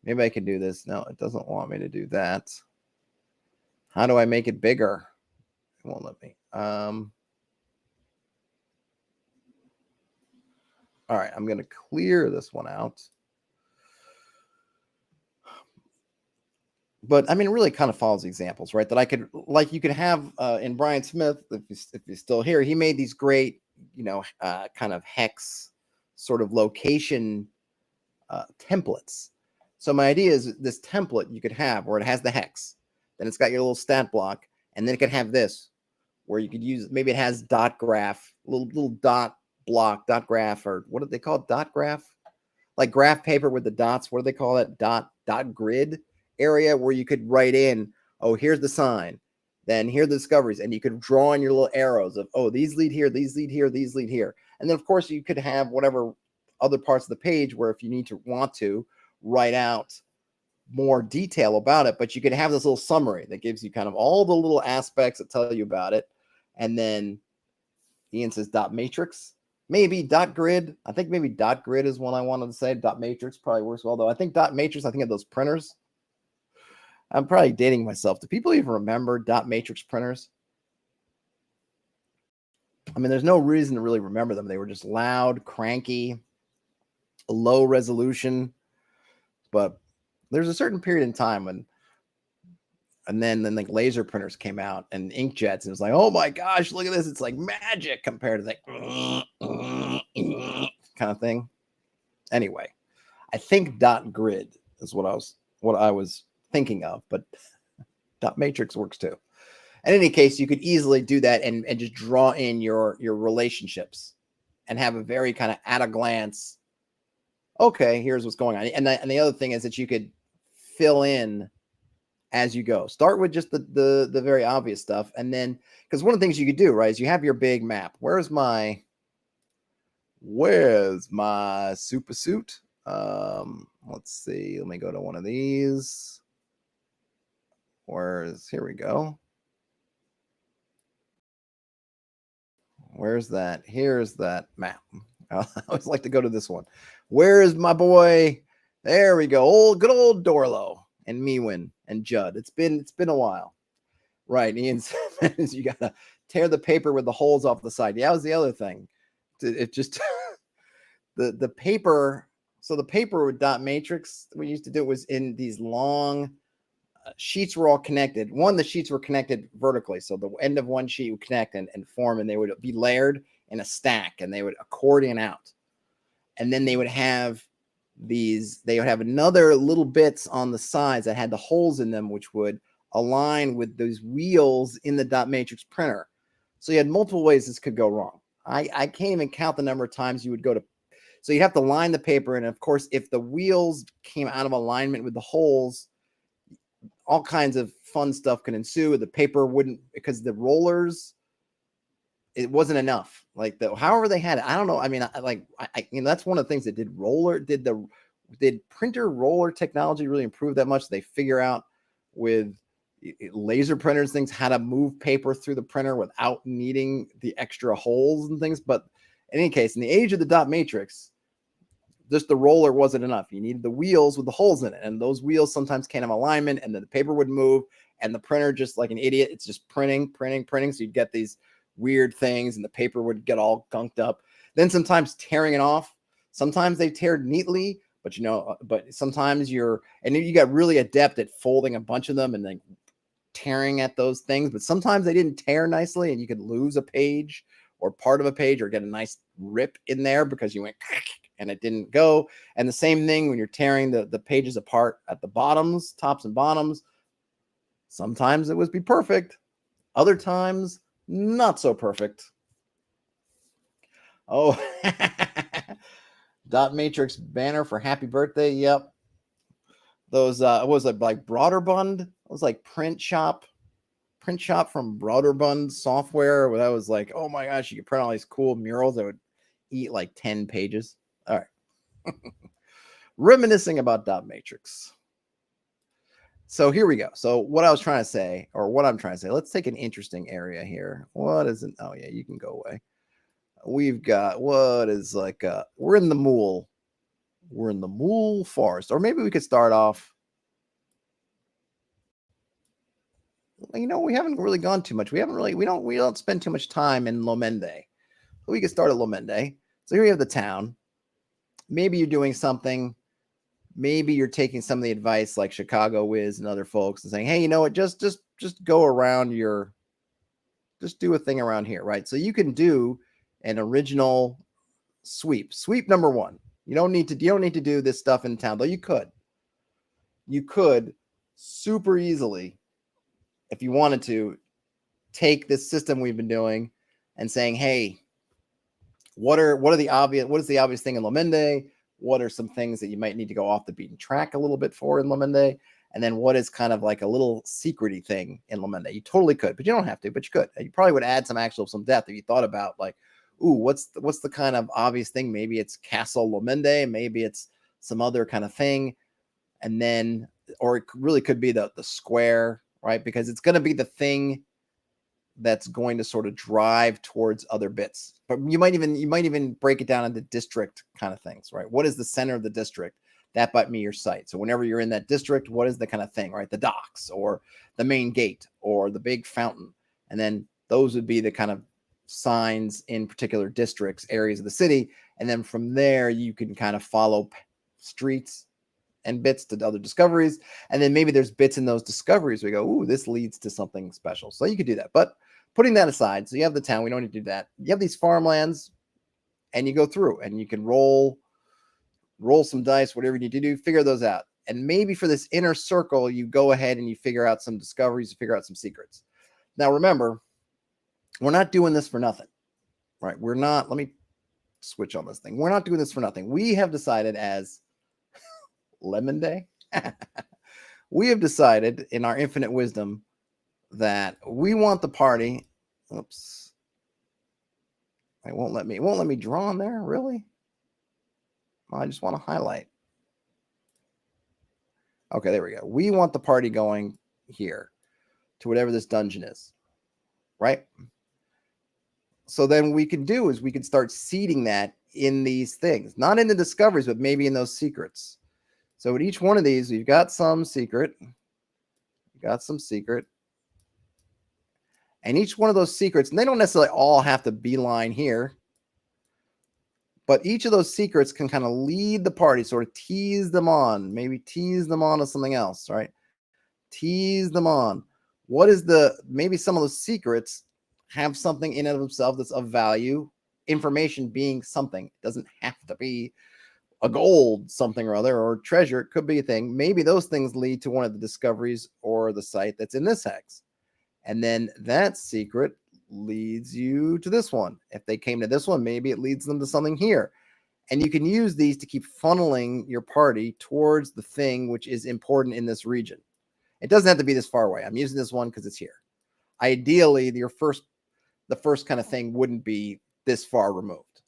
Maybe I can do this. No, it doesn't want me to do that. How do I make it bigger? It won't let me. All right, I'm going to clear this one out. But I mean, it really kind of follows examples, right? That I could, like, you could have in Brian Smith, if he's still here, he made these great, kind of hex sort of location templates. So my idea is this template you could have where it has the hex, then it's got your little stat block, and then it could have this where you could use, maybe it has dot graph, little dot block, dot graph, or what do they call it? Dot graph? Like graph paper with the dots. What do they call it? Dot grid area where you could write in, here's the sign, then here are the discoveries, and you could draw in your little arrows of, these lead here, these lead here, these lead here. And then of course you could have whatever other parts of the page where if you want to write out more detail about it, but you could have this little summary that gives you kind of all the little aspects that tell you about it. And then Ian says dot matrix, maybe dot grid. I think maybe dot grid is one I wanted to say. Dot matrix probably works well, though. I think dot matrix, I think of those printers. I'm probably dating myself. Do people even remember dot matrix printers? I mean, there's no reason to really remember them. They were just loud, cranky, low resolution. But there's a certain period in time when, and then like laser printers came out and inkjets, and it was like, oh my gosh, look at this! It's like magic compared to that kind of thing. Anyway, I think dot grid is what I was thinking of, but dot matrix works too. In any case, you could easily do that and just draw in your relationships and have a very kind of at a glance, okay, here's what's going on. And the other thing is that you could fill in as you go. Start with just the very obvious stuff. And then, because one of the things you could do, right, is you have your big map. Where's my super suit? Let's see. Let me go to one of these. Here we go. Where's that? Here's that map. I always like to go to this one. Where is my boy? There we go. Good old Dorlo and Mewin and Judd. It's been a while. Right. Ian says you gotta tear the paper with the holes off the side. Yeah, that was the other thing. It just the paper. So the paper with dot matrix we used to do was in these long sheets were all connected. The sheets were connected vertically. So the end of one sheet would connect and form, and they would be layered in a stack, and they would accordion out. And then they would have another little bits on the sides that had the holes in them, which would align with those wheels in the dot matrix printer. So you had multiple ways this could go wrong. I can't even count the number of times you would go to. So you'd have to line the paper. And of course, if the wheels came out of alignment with the holes, all kinds of fun stuff can ensue. The paper wouldn't, because the rollers, it wasn't enough. Like however they had it, I don't know. I mean, that's one of the things that did printer roller technology really improve that much? They figure out with laser printers things how to move paper through the printer without needing the extra holes and things. But in any case, in the age of the dot matrix, just the roller wasn't enough. You needed the wheels with the holes in it. And those wheels sometimes can't have alignment, and then the paper would move, and the printer, just like an idiot, it's just printing. So you'd get these weird things, and the paper would get all gunked up. Then sometimes tearing it off. Sometimes they teared neatly, but sometimes you got really adept at folding a bunch of them and then tearing at those things. But sometimes they didn't tear nicely, and you could lose a page or part of a page, or get a nice rip in there because you went and it didn't go. And the same thing when you're tearing the pages apart at the bottoms, tops and bottoms. Sometimes it would be perfect. Other times, not so perfect. Oh, dot matrix banner for happy birthday. Yep. Those, was it like Broderbund? It was like print shop from Broderbund software, where that was like, oh my gosh, you could print all these cool murals that would eat like 10 pages. All right. Reminiscing about dot matrix. So here we go. So what I'm trying to say, let's take an interesting area here. What is it? Oh yeah, you can go away. We've got we're in the Mool. We're in the Mool Forest. Or maybe we could start off. We haven't really gone too much. We don't spend too much time in Lomende. We could start at Lomende. So here you have the town. Maybe you're doing something. Maybe you're taking some of the advice like Chicago Wiz and other folks and saying, hey, you know what, just go around just do a thing around here, right? So you can do an original sweep. Sweep number one. You don't need to do this stuff in town, though you could super easily, if you wanted to, take this system we've been doing and saying, hey, what is the obvious thing in Lomende? What are some things that you might need to go off the beaten track a little bit for in Lomende? And then what is kind of like a little secrety thing in Lomende? You totally could, but you don't have to, but you could. You probably would add some depth if you thought about like, ooh, what's the kind of obvious thing? Maybe it's Castle Lomende, maybe it's some other kind of thing. And then, or it really could be the square, right? Because it's going to be the thing that's going to sort of drive towards other bits. But you might even break it down into district kind of things, right? What is the center of the district? that might be your site. So whenever you're in that district, what is the kind of thing, right? The docks or the main gate or the big fountain. And then those would be the kind of signs in particular districts, areas of the city. And then from there, you can kind of follow streets and bits to other discoveries. And then maybe there's bits in those discoveries where we go, ooh, this leads to something special. So you could do that. But putting that aside, so you have the town, we don't need to do that. You have these farmlands and you go through and you can roll some dice, whatever you need to do, figure those out. And maybe for this inner circle, you go ahead and you figure out some discoveries, you figure out some secrets. Now, remember, we're not doing this for nothing, right? We're not, let me switch on this thing. We're not doing this for nothing. We have decided as Lemon Day, we have decided in our infinite wisdom that we want the party. Oops. It won't let me draw on there, really? I just want to highlight. Okay, there we go. We want the party going here to whatever this dungeon is, right? So then what we can do is we can start seeding that in these things, not in the discoveries, but maybe in those secrets. So at each one of these, we've got some secret. And each one of those secrets, and they don't necessarily all have to beeline here, but each of those secrets can kind of lead the party, sort of tease them on, maybe tease them on to something else, right? Tease them on. What is maybe some of those secrets have something in and of themselves that's of value, information being something. It doesn't have to be a gold something or other or treasure. It could be a thing. Maybe those things lead to one of the discoveries or the site that's in this hex. And then that secret leads you to this one. If they came to this one, maybe it leads them to something here. And you can use these to keep funneling your party towards the thing which is important in this region. It doesn't have to be this far away. I'm using this one because it's here. Ideally, the first kind of thing wouldn't be this far removed,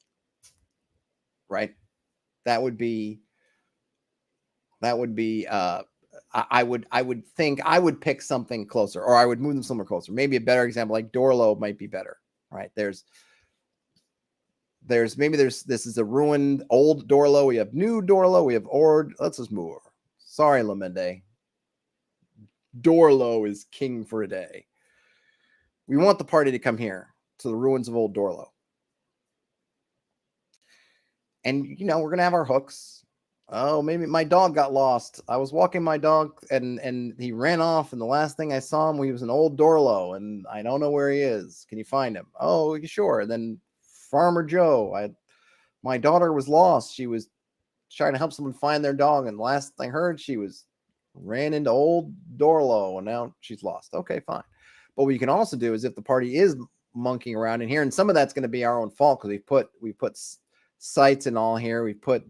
right? I would think I would pick something closer, or I would move them somewhere closer. Maybe a better example, like Dorlo might be better, right? This is a ruined old Dorlo. We have new Dorlo. We have Ord. Let's just move over. Sorry, Lamende. Dorlo is king for a day. We want the party to come here to the ruins of old Dorlo. And, we're going to have our hooks. Oh, maybe my dog got lost. I was walking my dog and he ran off. And the last thing I saw him, he was an old Dorlo and I don't know where he is. Can you find him? Oh, sure. And then Farmer Joe, my daughter was lost. She was trying to help someone find their dog. And last I heard, she ran into old Dorlo and now she's lost. Okay, fine. But what you can also do is if the party is monkeying around in here, and some of that's going to be our own fault because we put sites and all here. We put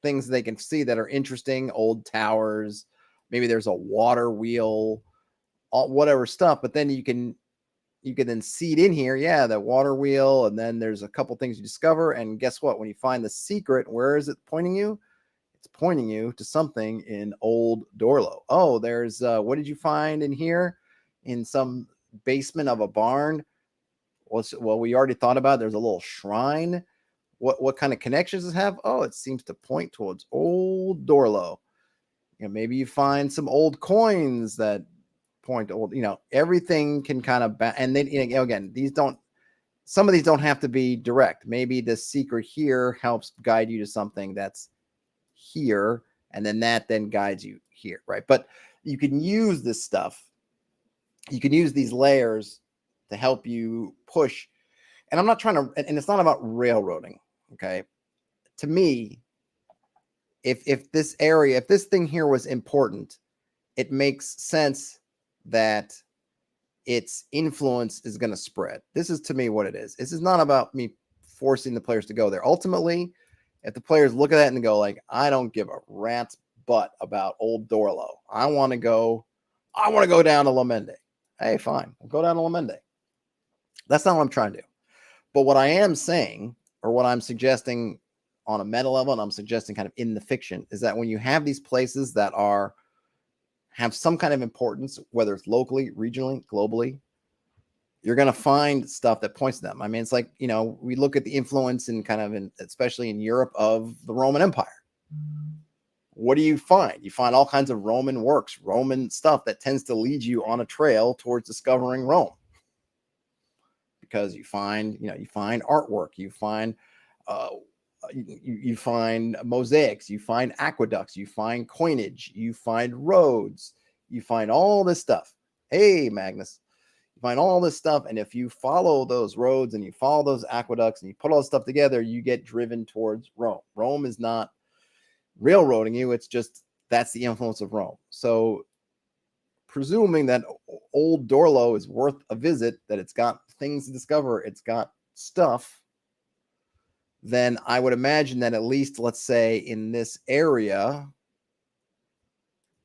things they can see that are interesting, old towers. Maybe there's a water wheel, whatever stuff. But then you can then seed in here, the water wheel, and then there's a couple things you discover. And guess what? When you find the secret, where is it pointing you? It's pointing you to something in old Dorlo. Oh, there's what did you find in here? In some basement of a barn? Well, we already thought about it. There's a little shrine. What kind of connections does it have? Oh, it seems to point towards old Dorlo. Maybe you find some old coins that point to old. Everything can kind of and then again, some of these don't have to be direct. Maybe the secret here helps guide you to something that's here, and then that then guides you here, right? But you can use this stuff. You can use these layers to help you push. And I'm not trying to, and it's not about railroading. Okay. To me, if this thing here was important, it makes sense that its influence is going to spread. This is to me what it is. This is not about me forcing the players to go there. Ultimately, if the players look at that and go like, I don't give a rat's butt about old Dorlo. I want to go down to Lamende. Hey, fine. We'll go down to Lamende. That's not what I'm trying to do. But what I am saying, or what I'm suggesting on a meta level, and I'm suggesting kind of in the fiction, is that when you have these places that have some kind of importance, whether it's locally, regionally, globally, you're going to find stuff that points to them. I mean, it's like, we look at the influence in especially in Europe of the Roman Empire. what do you find? You find all kinds of Roman works, Roman stuff that tends to lead you on a trail towards discovering Rome. Because you find artwork, you find you find mosaics, you find aqueducts, you find coinage, you find roads, you find all this stuff. Hey, Magnus, you find all this stuff, and if you follow those roads and you follow those aqueducts and you put all this stuff together, you get driven towards Rome. Rome is not railroading you, it's just that's the influence of Rome. So presuming that old Dorlo is worth a visit, that it's got things to discover, it's got stuff, then I would imagine that at least, let's say, in this area,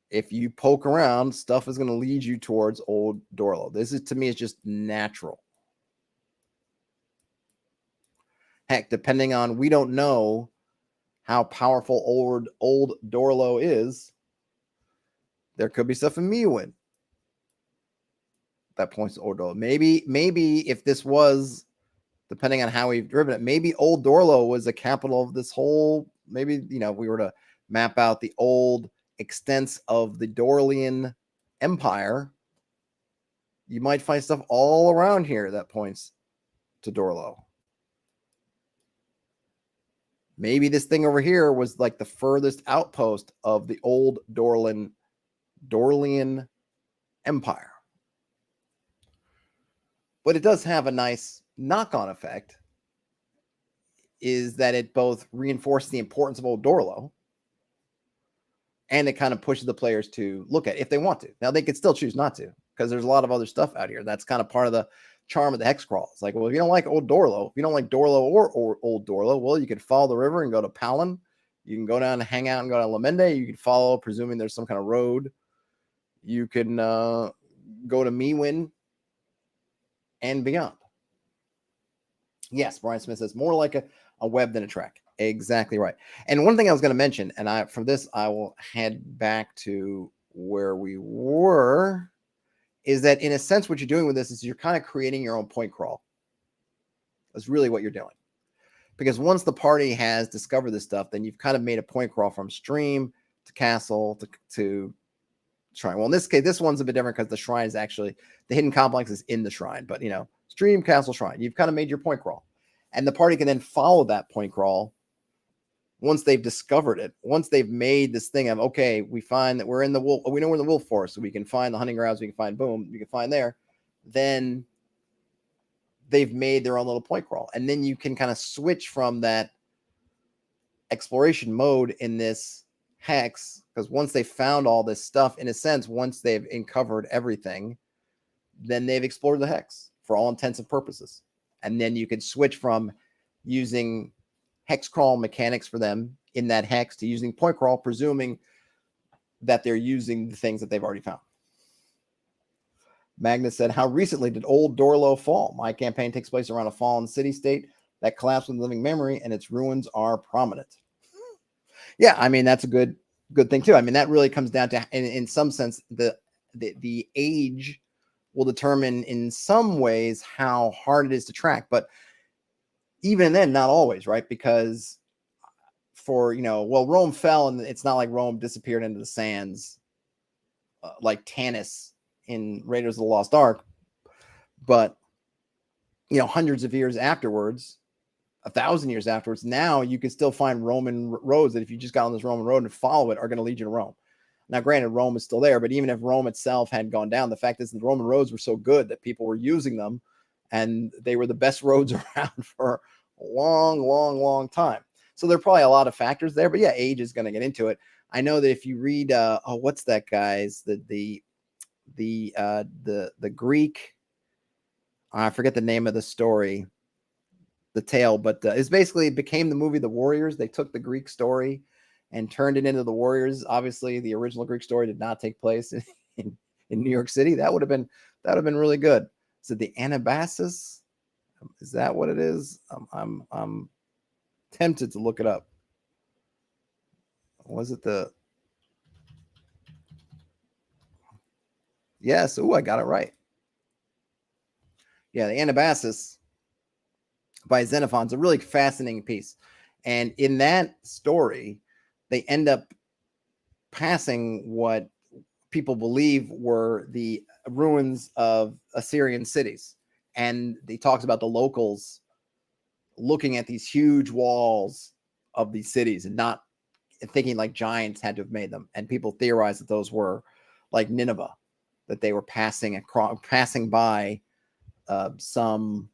if you poke around, stuff is going to lead you towards old Dorlo. This is, to me, it's just natural. Heck, depending on, we don't know how powerful old Dorlo is. There could be stuff in Mewin that points to old Dorlo. Maybe if this was, depending on how we've driven it, maybe old Dorlo was the capital of this whole, maybe, if we were to map out the old extents of the Dorlian Empire, you might find stuff all around here that points to Dorlo. Maybe this thing over here was like the furthest outpost of the old Dorlian Empire. But it does have a nice knock-on effect, is that it both reinforces the importance of old Dorlo, and it kind of pushes the players to look at it if they want to. Now, they could still choose not to, because there's a lot of other stuff out here. That's kind of part of the charm of the hex crawl. It's like, well, if you don't like old Dorlo, if you don't like Dorlo or old Dorlo, well, you could follow the river and go to Palin. You can go down and hang out and go to Lamende. You can follow, presuming there's some kind of road. You can go to Mewin and beyond. Yes, Brian Smith says more like a web than a track. Exactly right. And one thing I was going to mention, and from this I will head back to where we were, is that in a sense what you're doing with this is you're kind of creating your own point crawl. That's really what you're doing. Because once the party has discovered this stuff, then you've kind of made a point crawl from stream to castle to shrine. Well, in this case, this one's a bit different because the shrine is actually, the hidden complex is in the shrine. But, stream, castle, shrine. You've kind of made your point crawl. And the party can then follow that point crawl once they've discovered it. Once they've made this thing of, okay, we find that we're in the wolf, we know we're in the wolf forest, so we can find the hunting grounds, we can find, boom, we can find there. Then they've made their own little point crawl. And then you can kind of switch from that exploration mode in this hex, because once they found all this stuff, in a sense, once they've uncovered everything, then they've explored the hex for all intents and purposes. And then you can switch from using hex crawl mechanics for them in that hex to using point crawl, presuming that they're using the things that they've already found. Magnus said, how recently did old Dorlo fall? My campaign takes place around a fallen city-state that collapsed with living memory, and its ruins are prominent. Yeah, I mean, that's a good thing too. I mean, that really comes down to, in some sense, the age will determine in some ways how hard it is to track. But even then, not always, right? Because for, Rome fell, and it's not like Rome disappeared into the sands like Tanis in Raiders of the Lost Ark. But, hundreds of years afterwards, 1,000 years afterwards, now you can still find Roman roads that if you just got on this Roman road and follow it are going to lead you to Rome. Now, granted, Rome is still there, but even if Rome itself had gone down, the fact is the Roman roads were so good that people were using them, and they were the best roads around for a long, long, long time. So there are probably a lot of factors there, but yeah, age is going to get into it. I know that if you read, what's that guy's, the Greek, I forget the name of the story, the tale, but it's basically became the movie The Warriors. They took the Greek story and turned it into The Warriors. Obviously, the original Greek story did not take place in New York City. That would have been really good. Is it the Anabasis? Is that what it is? I'm tempted to look it up. Was it the? Yes. Oh, I got it right. Yeah, the Anabasis by Xenophon is a really fascinating piece. And in that story, they end up passing what people believe were the ruins of Assyrian cities. And he talks about the locals looking at these huge walls of these cities and not thinking like giants had to have made them. And people theorize that those were like Nineveh, that they were passing by some,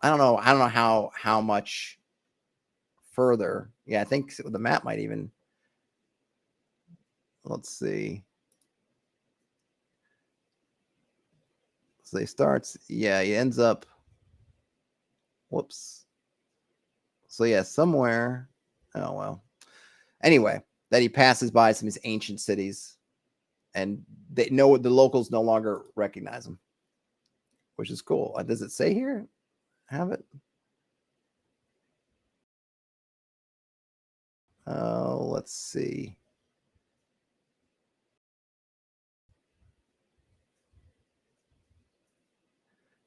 I don't know how much further. Yeah, I think the map might even, let's see. So he starts, yeah, he ends up, whoops. So yeah, somewhere, oh well. Anyway, that he passes by some of these ancient cities, and they know the locals no longer recognize him, which is cool. Does it say here? Have it? Let's see.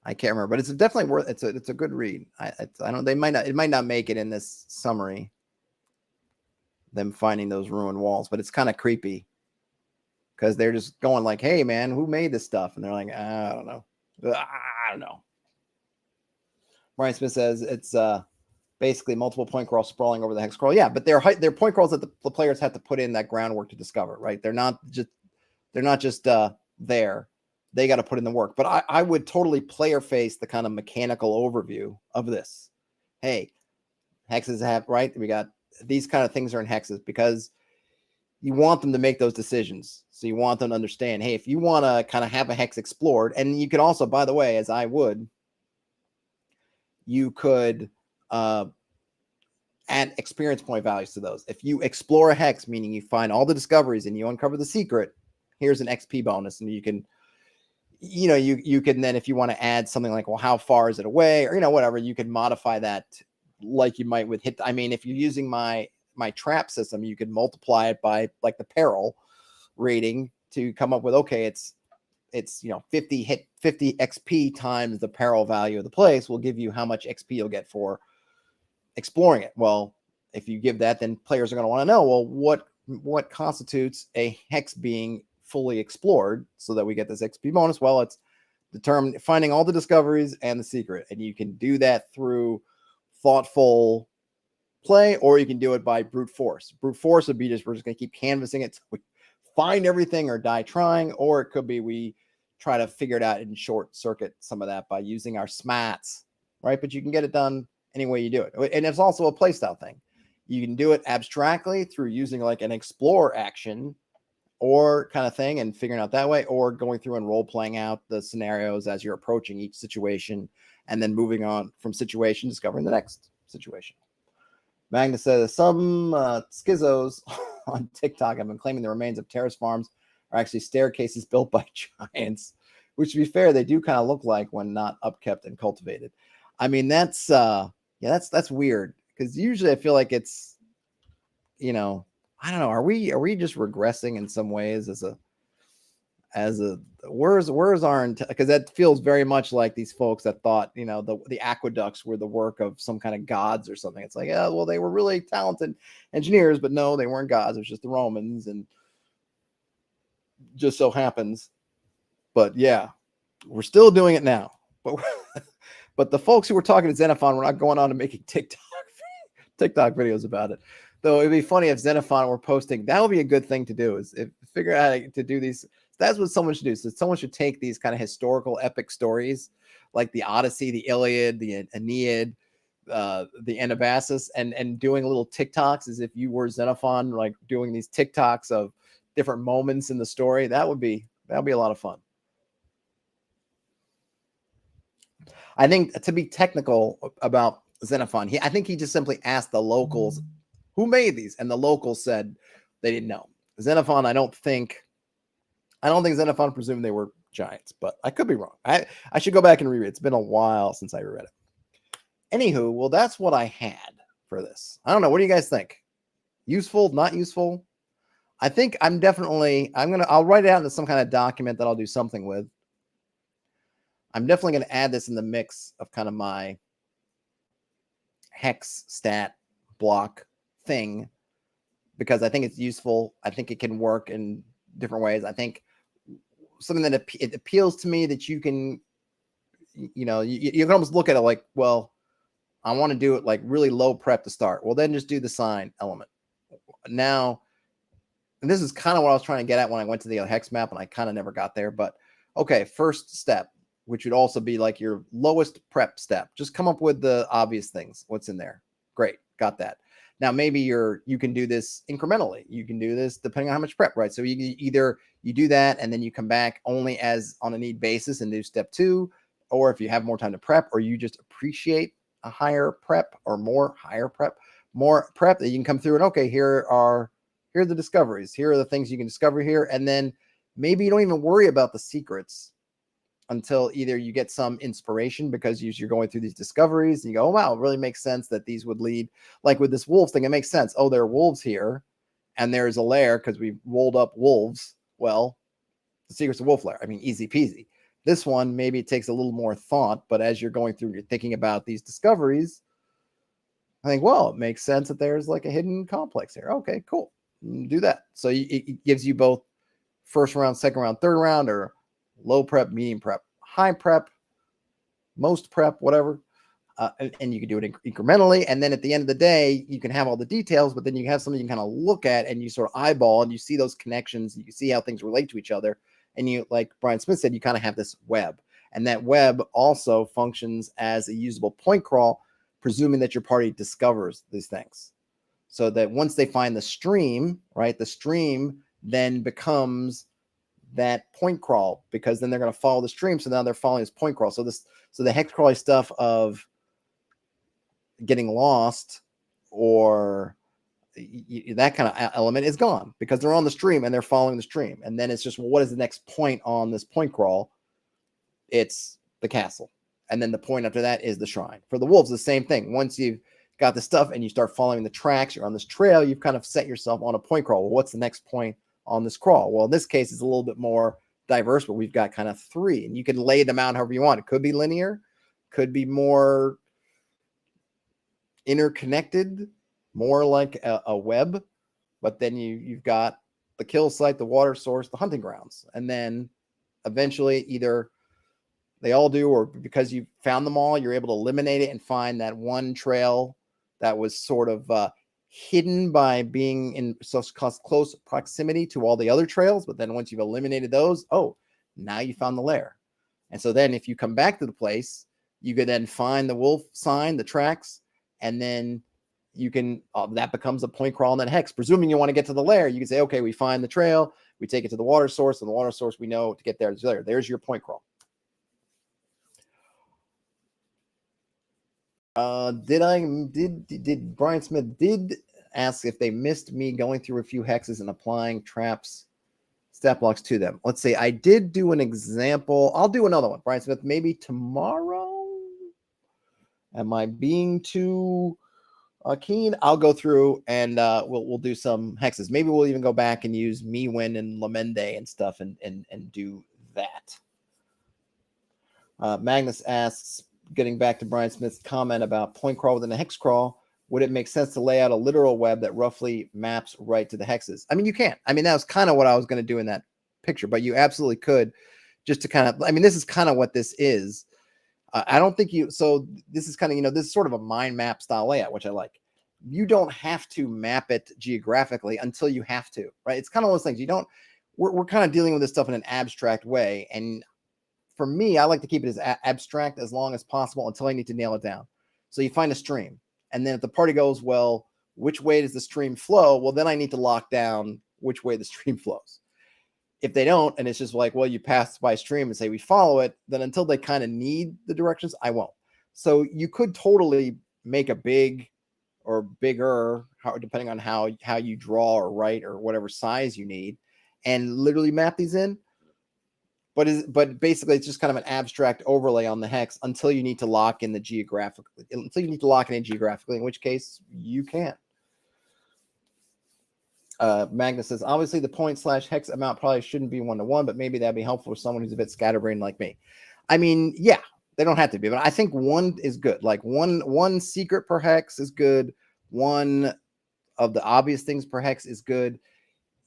I can't remember, but it's definitely worth. It's a good read. I don't. They might not. It might not make it in this summary. Them finding those ruined walls, but it's kind of creepy because they're just going like, "Hey, man, who made this stuff?" And they're like, "I don't know. I don't know." Brian Smith says it's basically multiple point crawls sprawling over the hex crawl. Yeah, but they're point crawls that the players have to put in that groundwork to discover. Right? They're not just there. They got to put in the work. But I would totally player face the kind of mechanical overview of this. Hey, hexes have, right? We got these kind of things are in hexes because you want them to make those decisions. So you want them to understand, hey, if you want to kind of have a hex explored, and you could also, by the way, as I would, you could add experience point values to those. If you explore a hex, meaning you find all the discoveries and you uncover the secret, here's an XP bonus, and you can, you can then, if you want to add something like, well, how far is it away, or whatever, you can modify that like you might with hit. I mean, if you're using my trap system, you could multiply it by like the peril rating to come up with, okay, it's 50 XP times the peril value of the place will give you how much XP you'll get for exploring it. Well, if you give that, then players are going to want to know, well, what constitutes a hex being fully explored so that we get this XP bonus? Well, it's determined finding all the discoveries and the secret, and you can do that through thoughtful play, or you can do it by brute force. Brute force would be we're just going to keep canvassing it till we find everything or die trying, or it could be we try to figure it out and short circuit some of that by using our smarts, right? But you can get it done any way you do it. And it's also a playstyle thing. You can do it abstractly through using like an explore action or kind of thing and figuring out that way, or going through and role playing out the scenarios as you're approaching each situation and then moving on from situation, discovering the next situation. Magnus says some schizos on TikTok have been claiming the remains of terrace farms are actually staircases built by giants, which, to be fair, they do kind of look like when not upkept and cultivated. I mean, that's weird, because usually I feel like it's, I don't know. Are we just regressing in some ways as a where's our, because that feels very much like these folks that thought the aqueducts were the work of some kind of gods or something. It's like, well, they were really talented engineers, but no, they weren't gods. It was just the Romans, and just so happens. But yeah, we're still doing it now. But the folks who were talking to Xenophon were not going on and making TikTok videos about it. Though it'd be funny if Xenophon were posting. That would be a good thing to do, is figure out how to do these. That's what someone should do. So someone should take these kind of historical epic stories like the Odyssey, the Iliad, the Aeneid, the Anabasis, and doing little TikToks as if you were Xenophon, like doing these TikToks of different moments in the story. That'd be a lot of fun. I think, to be technical about Xenophon, I think he just simply asked the locals who made these, and the locals said they didn't know. Xenophon, I don't think Xenophon presumed they were giants, but I could be wrong. I should go back and reread it. It's been a while since I reread it. Anywho, well, that's what I had for this. I don't know. What do you guys think? Useful, not useful? I think I'll write it out into some kind of document that I'll do something with. I'm definitely going to add this in the mix of kind of my hex stat block thing because I think it's useful. I think it can work in different ways. I think something that it appeals to me that you can, you can almost look at it like, well, I want to do it like really low prep to start. Well, then just do the sign element. Now, and this is kind of what I was trying to get at when I went to the hex map, and I kind of never got there. But okay, first step, which would also be like your lowest prep step. Just come up with the obvious things. What's in there? Great, got that. Now maybe you can do this incrementally. You can do this depending on how much prep, right? So you do that and then you come back only as on a need basis and do step 2, or if you have more time to prep, or you just appreciate a higher prep or more prep that you can come through and okay, here are the discoveries. Here are the things you can discover here. And then maybe you don't even worry about the secrets until either you get some inspiration because you're going through these discoveries and you go, oh, wow, it really makes sense that these would lead, like with this wolves thing, it makes sense. Oh, there are wolves here and there's a lair because we rolled up wolves. Well, the secret's a wolf lair. I mean, easy peasy. This one, maybe it takes a little more thought, but as you're going through, you're thinking about these discoveries, I think, well, it makes sense that there's like a hidden complex here. Okay, cool. Do that. So it gives you both first round, second round, third round, or low prep, medium prep, high prep, most prep, whatever. And you can do it incrementally. And then at the end of the day, you can have all the details, but then you have something you can kind of look at and you sort of eyeball and you see those connections. You can see how things relate to each other. And you, like Brian Smith said, you kind of have this web. And that web also functions as a usable point crawl, presuming that your party discovers these things. So that once they find the stream, right, the stream then becomes that point crawl because then they're going to follow the stream. So now they're following this point crawl. So the hex crawly stuff of getting lost or that kind of element is gone because they're on the stream and they're following the stream. And then it's just, well, what is the next point on this point crawl? It's the castle. And then the point after that is the shrine. For the wolves, the same thing. Once you've got the stuff and you start following the tracks, you're on this trail, you've kind of set yourself on a point crawl. Well, what's the next point on this crawl? Well, in this case, it's a little bit more diverse, but we've got kind of 3, and you can lay them out however you want. It could be linear, could be more interconnected, more like a web, but then you've got the kill site, the water source, the hunting grounds, and then eventually either they all do, or because you found them all, you're able to eliminate it and find that one trail that was sort of hidden by being in so close proximity to all the other trails. But then once you've eliminated those, oh, now you found the lair. And so then if you come back to the place, you could then find the wolf sign, the tracks, and then you can, that becomes a point crawl in that hex. Presuming you want to get to the lair, you can say, okay, we find the trail, we take it to the water source, and the water source we know to get there is there. There's your point crawl. Did Brian Smith did ask if they missed me going through a few hexes and applying traps, stat blocks to them. Let's see. I did do an example. I'll do another one. Brian Smith, maybe tomorrow. Am I being too keen? I'll go through and we'll do some hexes. Maybe we'll even go back and use Miwin and Lamende and stuff and do that. Magnus asks, getting back to Brian Smith's comment about point crawl within a hex crawl, would it make sense to lay out a literal web that roughly maps right to the hexes? I mean, you can't. I mean, that was kind of what I was going to do in that picture, but you absolutely could, just to kind of, I mean, this is kind of what this is. I don't think so this is kind of, this is sort of a mind map style layout, which I like. You don't have to map it geographically until you have to, right? It's kind of one of those things we're kind of dealing with this stuff in an abstract way. And for me, I like to keep it as abstract as long as possible until I need to nail it down. So you find a stream. And then if the party goes, well, which way does the stream flow? Well, then I need to lock down which way the stream flows. If they don't, and it's just like, well, you pass by stream and say we follow it, then until they kind of need the directions, I won't. So you could totally make a big or bigger, depending on how you draw or write or whatever size you need, and literally map these in. But basically, it's just kind of an abstract overlay on the hex until you need to lock in geographically, in which case you can't. Magnus says, obviously the point/hex amount probably shouldn't be 1-to-1, but maybe that'd be helpful for someone who's a bit scatterbrained like me. I mean, yeah, they don't have to be, but I think 1 is good. Like one secret per hex is good. 1 of the obvious things per hex is good.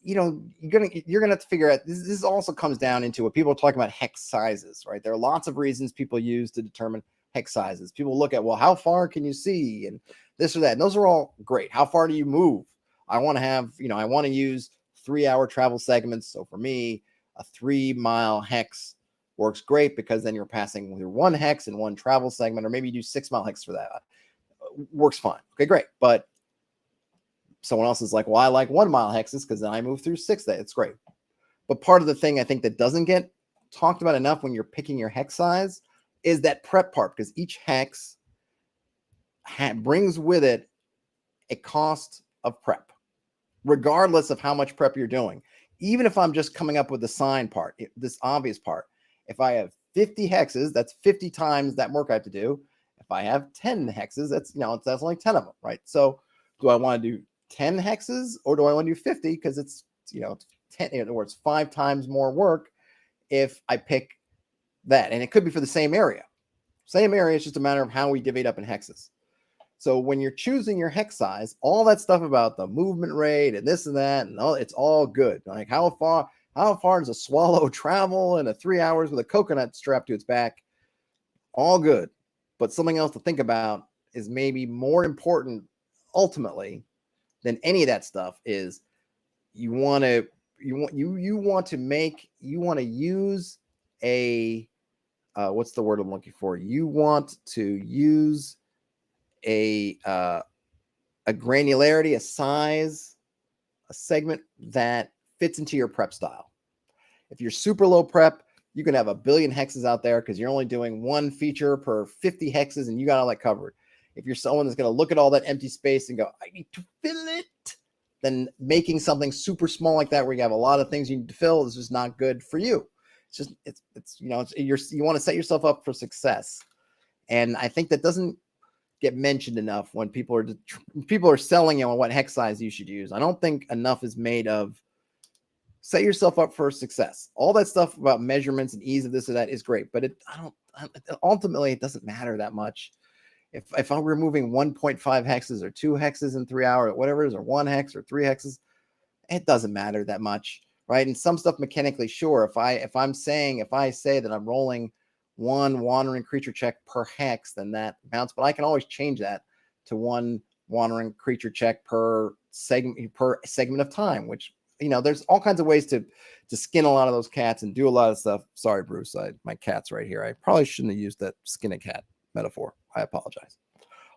You know, you're gonna have to figure out. This also comes down into what people are talking about hex sizes, right? There are lots of reasons people use to determine hex sizes. People look at, well, how far can you see, and this or that. And those are all great. How far do you move? I want to have, I want to use 3-hour travel segments. So for me, a 3-mile hex works great because then you're passing through 1 hex in 1 travel segment, or maybe you do 6-mile hex for that. Works fine. Okay, great. But someone else is like, well, I like 1-mile hexes because then I move through 6 days. It's great. But part of the thing I think that doesn't get talked about enough when you're picking your hex size is that prep part, because each hex brings with it a cost of prep, regardless of how much prep you're doing. Even if I'm just coming up with the sign part, this obvious part, if I have 50 hexes, that's 50 times that work I have to do. If I have 10 hexes, that's only 10 of them, right? So do I want to do 10 hexes or do I want to do 50? Because it's 10, in other words, 5 times more work if I pick that. And it could be for the same area. Same area, it's just a matter of how we divvy it up in hexes. So when you're choosing your hex size, all that stuff about the movement rate and this and that, and it's all good. Like how far does a swallow travel in 3 hours with a coconut strapped to its back? All good. But something else to think about is maybe more important ultimately than any of that stuff is you want to use a what's the word I'm looking for? You want to use a granularity, a size, a segment that fits into your prep style. If you're super low prep, you can have a billion hexes out there because you're only doing 1 feature per 50 hexes and you got all that covered. If you're someone that's going to look at all that empty space and go, I need to fill it, then making something super small like that where you have a lot of things you need to fill is just not good for you. You want to set yourself up for success. And I think that doesn't get mentioned enough when people are selling you on what hex size you should use. I don't think enough is made of set yourself up for success. All that stuff about measurements and ease of this or that is great, but ultimately it doesn't matter that much. If I'm removing 1.5 hexes or 2 hexes in 3 hours, or whatever it is, or 1 hex or 3 hexes, it doesn't matter that much, right? And some stuff mechanically, sure. If I say that I'm rolling 1 wandering creature check per hex, then that counts. But I can always change that to 1 wandering creature check per segment of time, which there's all kinds of ways to skin a lot of those cats and do a lot of stuff. Sorry, Bruce, my cat's right here. I probably shouldn't have used that skin a cat metaphor. I apologize.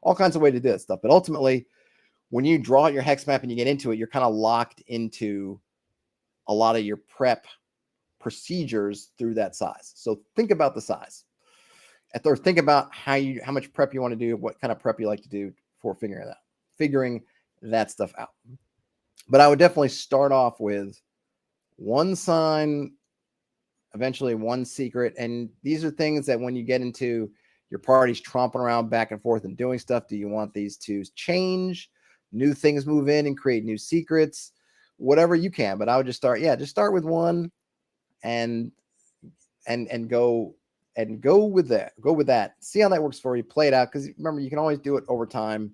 All kinds of ways to do that stuff. But ultimately, when you draw your hex map and you get into it, you're kind of locked into a lot of your prep procedures through that size. So think about the size. Or think about how much prep you want to do, what kind of prep you like to do for figuring that stuff out. But I would definitely start off with 1 sign, eventually 1 secret. And these are things that when you get into your party's tromping around back and forth and doing stuff, do you want these to change? New things move in and create new secrets, whatever you can. But I would just start with 1 and go with that. Go with that. See how that works for you. Play it out. Because remember, you can always do it over time.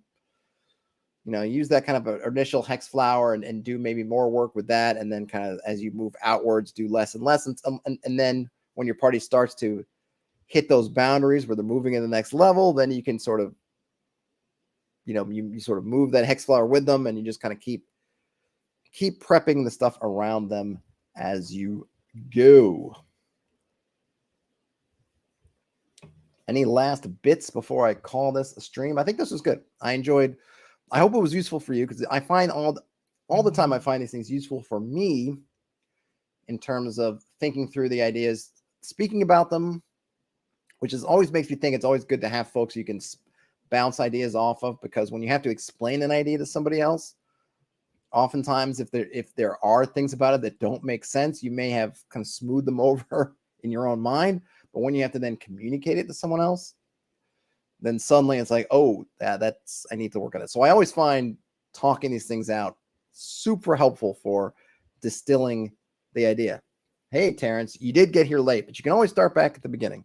Use that kind of initial hex flower and do maybe more work with that. And then kind of as you move outwards, do less and less. And then when your party starts to hit those boundaries where they're moving in the next level, then you can sort of, you sort of move that hex flower with them and you just kind of keep prepping the stuff around them as you go. Any last bits before I call this a stream? I think this was good. I hope it was useful for you because I find all the time I find these things useful for me in terms of thinking through the ideas, speaking about them, which always makes me think it's always good to have folks you can bounce ideas off of, because when you have to explain an idea to somebody else, oftentimes if there are things about it that don't make sense, you may have kind of smoothed them over in your own mind. But when you have to then communicate it to someone else, then suddenly it's like, oh, I need to work on it. So I always find talking these things out super helpful for distilling the idea. Hey, Terrence, you did get here late, but you can always start back at the beginning.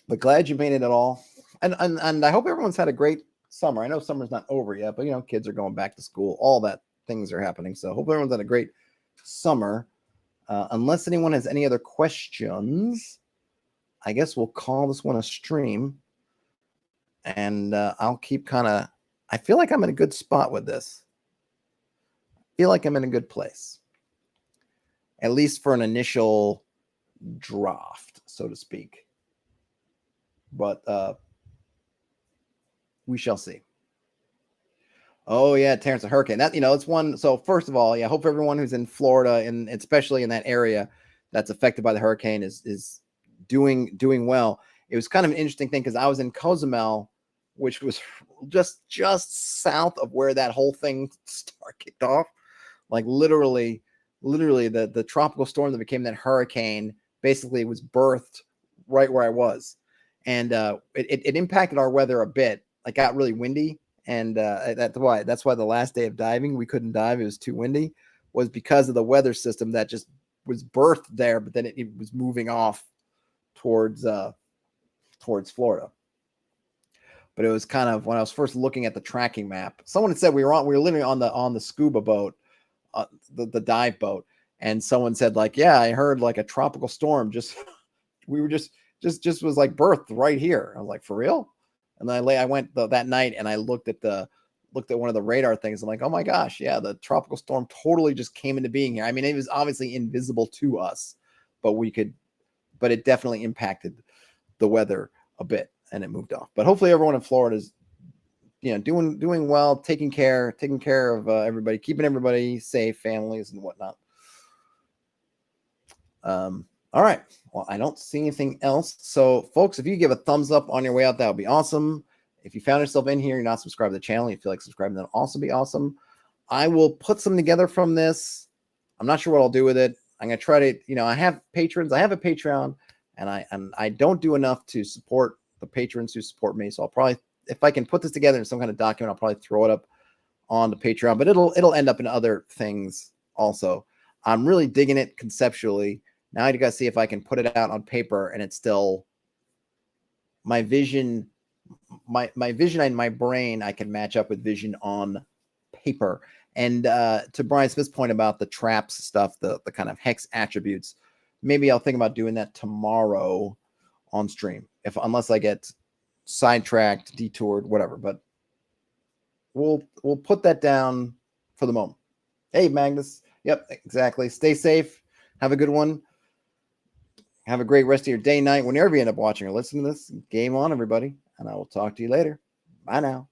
But glad you made it at all. And I hope everyone's had a great summer. I know summer's not over yet, but kids are going back to school. All that things are happening. So hope everyone's had a great summer. Unless anyone has any other questions, I guess we'll call this one a stream. And I'll keep I feel like I'm in a good spot with this. I feel like I'm in a good place. At least for an initial draft, so to speak. But we shall see. Oh yeah, Terrence, a hurricane. That it's one. So first of all, yeah, hope everyone who's in Florida and especially in that area that's affected by the hurricane is doing well. It was kind of an interesting thing because I was in Cozumel, which was just south of where that whole thing kicked off. Like literally the tropical storm that became that hurricane basically was birthed right where I was, and it impacted our weather a bit. Like got really windy. And that's why the last day of diving, we couldn't dive. It was too windy, was because of the weather system that just was birthed there, but then it was moving off towards Florida. But it was kind of when I was first looking at the tracking map, someone had said we were literally on the scuba boat, the dive boat. And someone said like, yeah, I heard like a tropical storm. We were just was like birthed right here. I was like, for real? And then I went that night and I looked at one of the radar things. I'm like, oh my gosh, yeah, the tropical storm totally just came into being here. I mean, it was obviously invisible to us, but it definitely impacted the weather a bit and it moved off. But hopefully everyone in Florida is, doing well, taking care of everybody, keeping everybody safe, families and whatnot. All right. Well, I don't see anything else. So, folks, if you give a thumbs up on your way out, that would be awesome. If you found yourself in here, you're not subscribed to the channel, you feel like subscribing, that'll also be awesome. I will put some together from this. I'm not sure what I'll do with it. I'm going to try to, I have patrons. I have a Patreon, and I don't do enough to support the patrons who support me. So I'll probably, if I can put this together in some kind of document, I'll probably throw it up on the Patreon, but it'll end up in other things also. I'm really digging it conceptually. Now I got to see if I can put it out on paper and it's still my vision, my vision in my brain, I can match up with vision on paper. And to Brian Smith's point about the traps stuff, the kind of hex attributes, maybe I'll think about doing that tomorrow on stream, unless I get sidetracked, detoured, whatever. But we'll put that down for the moment. Hey, Magnus. Yep, exactly. Stay safe. Have a good one. Have a great rest of your day, night, whenever you end up watching or listening to this. Game on, everybody. And I will talk to you later. Bye now.